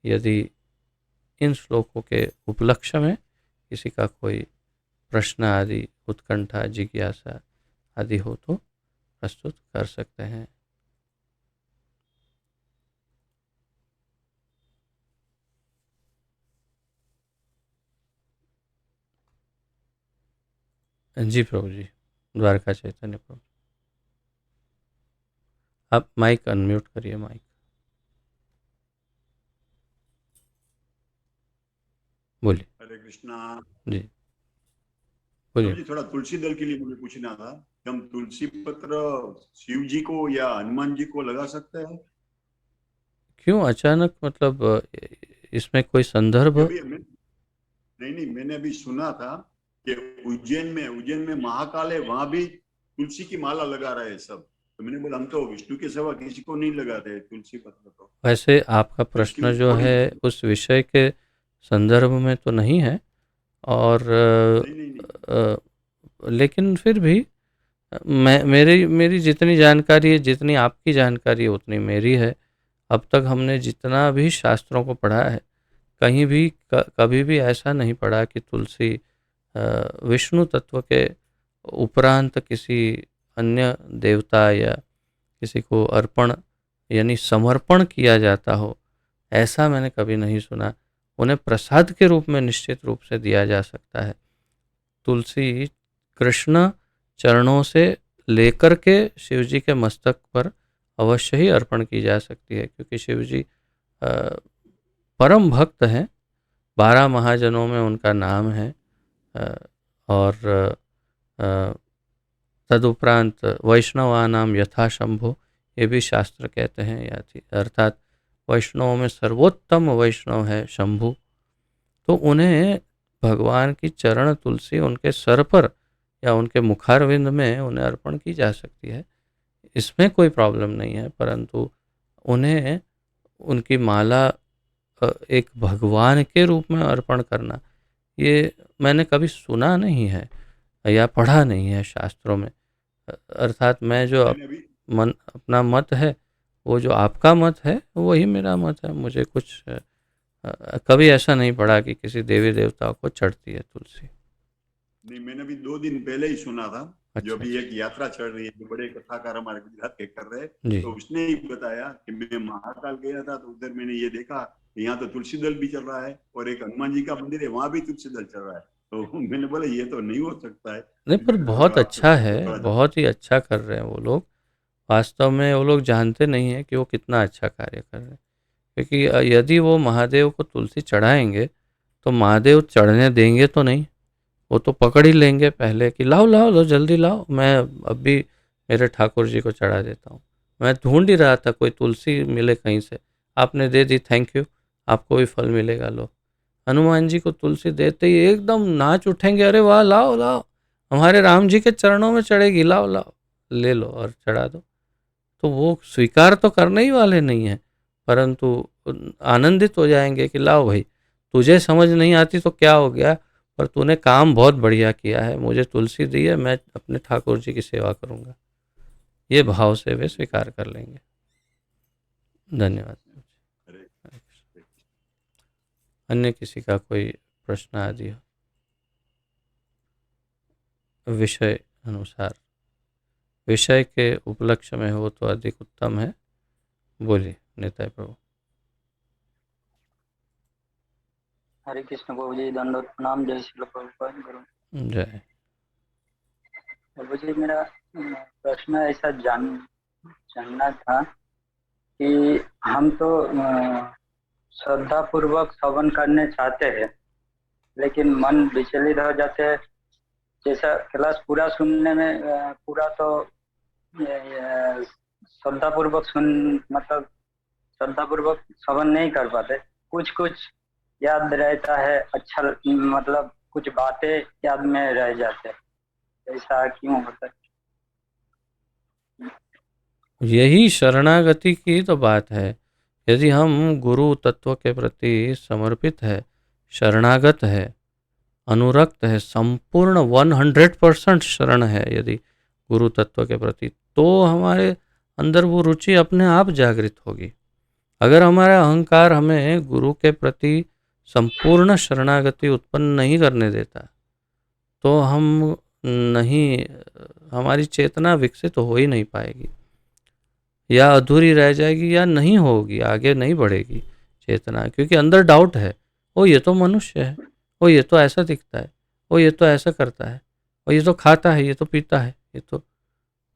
S1: यदि इन श्लोकों के उपलक्ष्य में किसी का कोई प्रश्न आदि, उत्कंठा, जिज्ञासा आदि हो तो प्रस्तुत कर सकते हैं। जी प्रभु जी, द्वारका चैतन्य प्रभु, आप माइक अनम्यूट करिए। माइक बोलिए।
S2: हरे कृष्णा।
S1: जी
S2: प्रभु
S1: बोलिए।
S2: जी, थोड़ा तुलसी दल के लिए मुझे पूछना था कि हम तुलसी पत्र शिव जी को या हनुमान जी को लगा सकते हैं?
S1: क्यों अचानक, मतलब इसमें कोई संदर्भ?
S2: अभी नहीं नहीं, मैंने अभी सुना था कि उज्जैन में महाकाल है, वहां भी तुलसी की माला लगा रहे हैं सब। तो मैंने बोला हम तो विष्णु के सिवा किसी को नहीं लगाते तुलसी पत्र तो
S1: वैसे आपका
S2: तो इसके
S1: प्रश्न
S2: लिए
S1: जो
S2: थोड़ी।
S1: है उस विषय के संदर्भ में तो नहीं है, और
S2: नहीं नहीं नहीं।
S1: लेकिन फिर भी मैं मेरी मेरी जितनी जानकारी है, जितनी आपकी जानकारी है, उतनी मेरी है। अब तक हमने जितना भी शास्त्रों को पढ़ा है, कहीं भी कभी भी ऐसा नहीं पढ़ा कि तुलसी विष्णु तत्व के उपरांत किसी अन्य देवता या किसी को अर्पण यानी समर्पण किया जाता हो, ऐसा मैंने कभी नहीं सुना। उन्हें प्रसाद के रूप में निश्चित रूप से दिया जा सकता है। तुलसी कृष्ण चरणों से लेकर के शिव जी के मस्तक पर अवश्य ही अर्पण की जा सकती है, क्योंकि शिव जी अ, परम भक्त हैं। 12 महाजनों में उनका नाम है। अ, और तदुपरांत वैष्णवानाम यथा शंभो, ये भी शास्त्र कहते हैं, अर्थात वैष्णवों में सर्वोत्तम वैष्णव है शंभु। तो उन्हें भगवान की चरण तुलसी उनके सर पर या उनके मुखारविंद में उन्हें अर्पण की जा सकती है, इसमें कोई प्रॉब्लम नहीं है। परंतु उन्हें उनकी माला एक भगवान के रूप में अर्पण करना, ये मैंने कभी सुना नहीं है या पढ़ा नहीं है शास्त्रों में। अर्थात मैं जो
S2: मैंने अभी
S1: अपना मत है, वो जो आपका मत है वही मेरा मत है। मुझे कुछ कभी ऐसा नहीं पड़ा कि किसी देवी देवता को चढ़ती है तुलसी।
S2: नहीं, मैंने अभी 2 दिन पहले ही सुना था। जो
S1: अच्छा
S2: अभी
S1: अच्छा।
S2: एक यात्रा चल रही है, जो बड़े कथाकार हमारे गुजरात के कर रहे हैं,
S1: जी
S2: तो उसने ही बताया कि मैं महाकाल गया था तो उधर मैंने ये देखा कि यहाँ तो तुलसी दल भी चल रहा है और एक हनुमान जी का मंदिर है, वहां भी तुलसी दल चल रहा है। तो मैंने बोला ये तो नहीं हो सकता है।
S1: नहीं, पर
S2: मैंने
S1: बहुत
S2: बोला आपसे
S1: अच्छा
S2: पूछ
S1: है,
S2: के थोड़ा सा।
S1: बहुत ही अच्छा कर रहे हैं वो लोग। वास्तव में वो लोग जानते नहीं हैं कि वो कितना अच्छा कार्य कर रहे हैं। क्योंकि यदि वो महादेव को तुलसी चढ़ाएंगे तो महादेव चढ़ने देंगे तो नहीं, वो तो पकड़ ही लेंगे पहले कि लाओ लाओ लो, जल्दी लाओ, मैं अभी मेरे ठाकुर जी को चढ़ा देता हूँ। मैं ढूंढ ही रहा था कोई तुलसी मिले कहीं से, आपने दे दी, थैंक यू, आपको भी फल मिलेगा, लो। हनुमान जी को तुलसी देते ही एकदम नाच उठेंगे, अरे वाह, लाओ लाओ, हमारे राम जी के चरणों में चढ़ेगी, लाओ लाओ, ले लो और चढ़ा दो। तो वो स्वीकार तो करने ही वाले नहीं है, परंतु आनंदित हो जाएंगे कि लाओ भाई, तुझे समझ नहीं आती तो क्या हो गया, पर तूने काम बहुत बढ़िया किया है, मुझे तुलसी दी है, मैं अपने ठाकुर जी की सेवा करूंगा। ये भाव से वे स्वीकार कर लेंगे। धन्यवाद।
S2: अरे,
S1: अन्य किसी का कोई प्रश्न आदि हो विषय अनुसार, विषय के उपलक्ष्य में हो तो अधिक उत्तम है। बोलिए निताय प्रभु।
S3: हरे कृष्ण प्रभु जी, दंडवत प्रणाम। जय श्री प्रभुपाद गुरु।
S1: जय।
S3: प्रभु जी, मेरा प्रश्न ऐसा जानना था कि हम तो श्रद्धा पूर्वक श्रवण करने चाहते हैं, लेकिन मन विचलित हो जाते हैं। जैसा क्लास पूरा सुनने में पूरा तो श्रद्धा पूर्वक मतलब श्रद्धा पूर्वक श्रवण नहीं कर पाते। कुछ कुछ याद रहता है, अच्छा मतलब कुछ बातें याद में रह जाते हैं। ऐसा क्यों होता है?
S1: यही शरणागति की तो बात है। यदि हम गुरु तत्व के प्रति समर्पित है, शरणागत है, अनुरक्त है, संपूर्ण 100% शरण है यदि गुरु तत्व के प्रति, तो हमारे अंदर वो रुचि अपने आप जागृत होगी। अगर हमारा अहंकार हमें गुरु के प्रति संपूर्ण शरणागति उत्पन्न नहीं करने देता, तो हम नहीं, हमारी चेतना विकसित हो ही नहीं पाएगी, या अधूरी रह जाएगी, या नहीं होगी, आगे नहीं बढ़ेगी चेतना, क्योंकि अंदर डाउट है। ओ ये तो मनुष्य है, ओ ये तो ऐसा दिखता है, ओ ये तो ऐसा करता है, ओ ये तो खाता है, ये तो पीता है, ये तो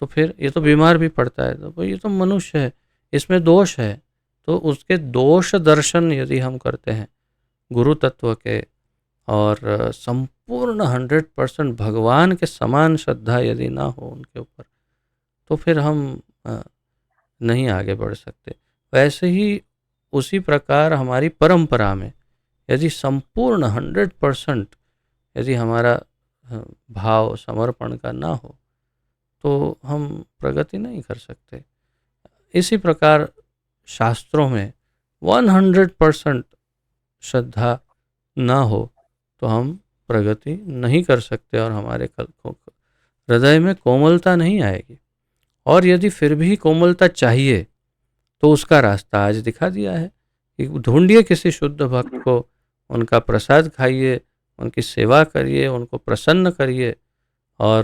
S1: फिर ये तो बीमार भी पड़ता है, तो ये तो मनुष्य है, इसमें दोष है। तो उसके दोष दर्शन यदि हम करते हैं गुरु तत्व के, और संपूर्ण 100% भगवान के समान श्रद्धा यदि ना हो उनके ऊपर, तो फिर हम नहीं आगे बढ़ सकते। वैसे ही उसी प्रकार हमारी परंपरा में यदि संपूर्ण 100% यदि हमारा भाव समर्पण का ना हो, तो हम प्रगति नहीं कर सकते। इसी प्रकार शास्त्रों में 100% श्रद्धा ना हो तो हम प्रगति नहीं कर सकते, और हमारे हृदय में कोमलता नहीं आएगी। और यदि फिर भी कोमलता चाहिए, तो उसका रास्ता आज दिखा दिया है कि ढूंढिए किसी शुद्ध भक्त को, उनका प्रसाद खाइए, उनकी सेवा करिए, उनको प्रसन्न करिए। और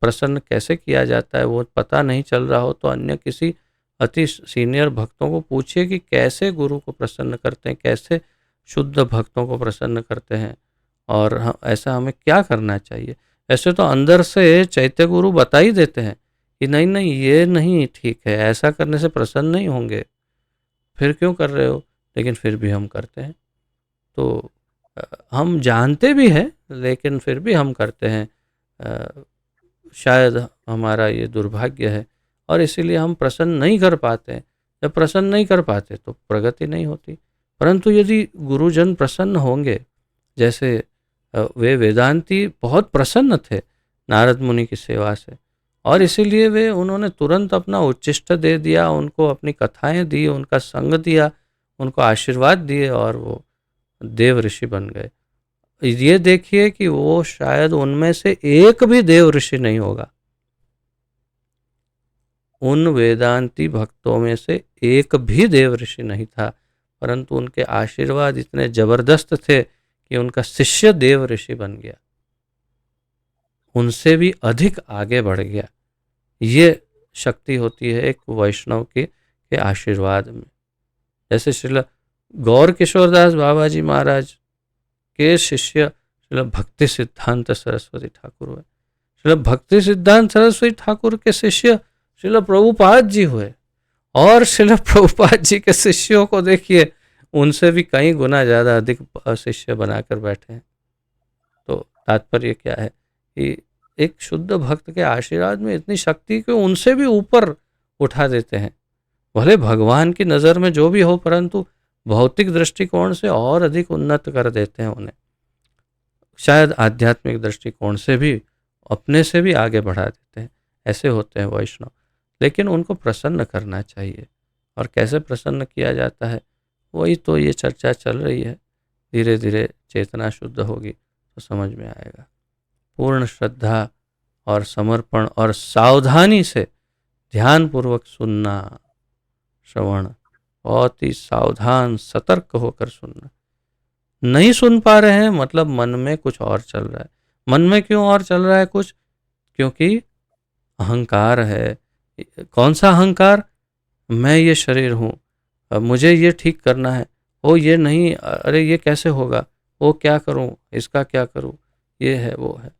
S1: प्रसन्न कैसे किया जाता है वो पता नहीं चल रहा हो, तो अन्य किसी अति सीनियर भक्तों को पूछिए कि कैसे गुरु को प्रसन्न करते हैं, कैसे शुद्ध भक्तों को प्रसन्न करते हैं, और ऐसा हमें क्या करना चाहिए। ऐसे तो अंदर से चैत्य गुरु बता ही देते हैं कि नहीं नहीं ये नहीं ठीक है, ऐसा करने से प्रसन्न नहीं होंगे, फिर क्यों कर रहे हो, लेकिन फिर भी हम करते हैं। तो हम जानते भी हैं, लेकिन फिर भी हम करते हैं। शायद हमारा ये दुर्भाग्य है, और इसीलिए हम प्रसन्न नहीं कर पाते हैं। जब प्रसन्न नहीं कर पाते तो प्रगति नहीं होती। परंतु यदि गुरुजन प्रसन्न होंगे, जैसे वे वेदांती बहुत प्रसन्न थे नारद मुनि की सेवा से, और इसीलिए वे उन्होंने तुरंत अपना उच्चिष्ट दे दिया, उनको अपनी कथाएं दी, उनका संग दिया, उनको आशीर्वाद दिए, और वो देव ऋषि बन गए। ये देखिए कि वो शायद उनमें से एक भी देव ऋषि नहीं होगा, उन वेदांती भक्तों में से एक भी देव ऋषि नहीं था, परंतु उनके आशीर्वाद इतने जबरदस्त थे कि उनका शिष्य देव ऋषि बन गया, उनसे भी अधिक आगे बढ़ गया। ये शक्ति होती है एक वैष्णव के आशीर्वाद में। जैसे श्रील गौर किशोरदास बाबा जी महाराज के शिष्य श्रील भक्ति सिद्धांत सरस्वती ठाकुर हुए, श्रील भक्ति सिद्धांत सरस्वती ठाकुर के शिष्य श्रील प्रभुपाद जी हुए, और श्रील प्रभुपाद जी के शिष्यों को देखिए, उनसे भी कई गुना ज़्यादा अधिक शिष्य बनाकर बैठे हैं। तो तात्पर्य क्या है कि एक शुद्ध भक्त के आशीर्वाद में इतनी शक्ति कि उनसे भी ऊपर उठा देते हैं। भले भगवान की नज़र में जो भी हो, परंतु भौतिक दृष्टिकोण से और अधिक उन्नत कर देते हैं उन्हें। शायद आध्यात्मिक दृष्टिकोण से भी अपने से भी आगे बढ़ा देते हैं। ऐसे होते हैं वैष्णव। लेकिन उनको प्रसन्न करना चाहिए, और कैसे प्रसन्न किया जाता है वही तो ये चर्चा चल रही है। धीरे धीरे चेतना शुद्ध होगी तो समझ में आएगा। पूर्ण श्रद्धा और समर्पण और सावधानी से ध्यानपूर्वक सुनना, श्रवण, बहुत ही सावधान सतर्क होकर सुनना। नहीं सुन पा रहे हैं मतलब मन में कुछ और चल रहा है। मन में क्यों और चल रहा है कुछ? क्योंकि अहंकार है। कौन सा अहंकार? मैं ये शरीर हूँ, मुझे ये ठीक करना है, ओ ये नहीं, अरे ये कैसे होगा, वो क्या करूँ, इसका क्या करूँ, ये है वो है।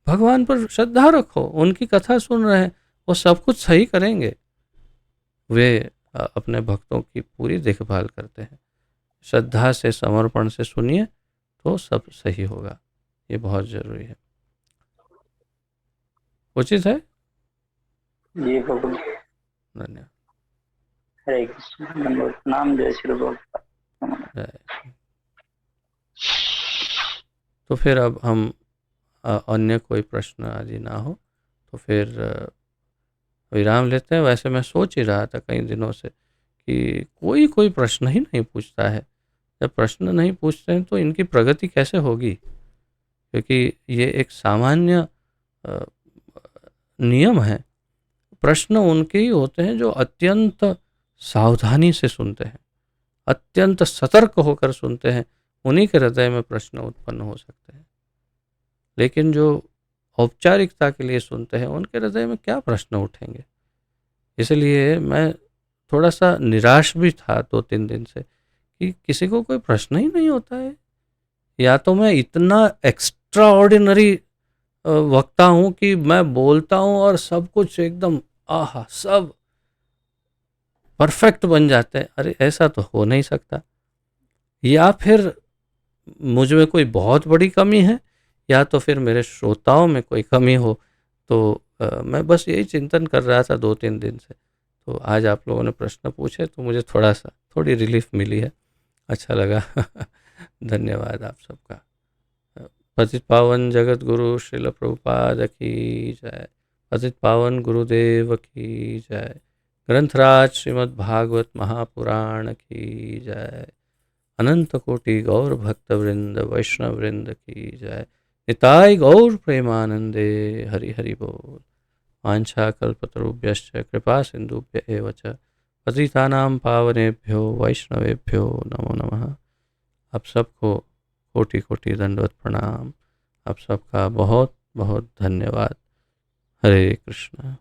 S1: भगवान पर श्रद्धा रखो, उनकी कथा सुन रहे हैं, वो सब कुछ सही करेंगे। वे अपने भक्तों की पूरी देखभाल करते हैं। श्रद्धा से, समर्पण से सुनिए तो सब सही होगा। ये बहुत जरूरी है। उचित है।
S3: जी प्रभु।
S1: धन्यवाद।
S3: हरे कृष्ण। दंडवत प्रणाम। जय श्री प्रभु।
S1: जय। तो फिर अब हम अन्य कोई प्रश्न आदि ना हो तो फिर विराम लेते हैं। वैसे मैं सोच ही रहा था कई दिनों से कि कोई कोई प्रश्न ही नहीं पूछता है। जब प्रश्न नहीं पूछते हैं तो इनकी प्रगति कैसे होगी? क्योंकि ये एक सामान्य नियम है। प्रश्न उनके ही होते हैं जो अत्यंत सावधानी से सुनते हैं, अत्यंत सतर्क होकर सुनते हैं। उन्हीं के हृदय में प्रश्न उत्पन्न हो सकते हैं। लेकिन जो औपचारिकता के लिए सुनते हैं उनके हृदय में क्या प्रश्न उठेंगे? इसलिए मैं थोड़ा सा निराश भी था 2-3 दिन से कि किसी को कोई प्रश्न ही नहीं होता है। या तो मैं इतना एक्स्ट्रा ऑर्डिनरी वक्ता हूँ कि मैं बोलता हूँ और सब कुछ एकदम आहा सब परफेक्ट बन जाते हैं। अरे ऐसा तो हो नहीं सकता। या फिर मुझ में कोई बहुत बड़ी कमी है, या तो फिर मेरे श्रोताओं में कोई कमी हो। तो मैं बस यही चिंतन कर रहा था 2-3 दिन से। तो आज आप लोगों ने प्रश्न पूछे तो मुझे थोड़ी रिलीफ मिली है। अच्छा लगा। धन्यवाद आप सबका। पतित पावन जगत गुरु श्रील प्रभुपाद की जय। पतित पावन गुरुदेव की जय। ग्रंथराज श्रीमद् भागवत महापुराण की जय। अनंत कोटि गौर भक्त वृंद वैष्णव वृंद की जय। निताय गौर प्रेमानंदे। हरि हरि बोल। वाञ्छा कल्पतरुभ्यश्च कृपा सिंधुभ्य एव च पतितानां पावनेभ्यो वैष्णवेभ्यो नमो नमः। आप सबको कोटि कोटि दंडवत प्रणाम। आप सबका बहुत बहुत धन्यवाद। हरे कृष्ण।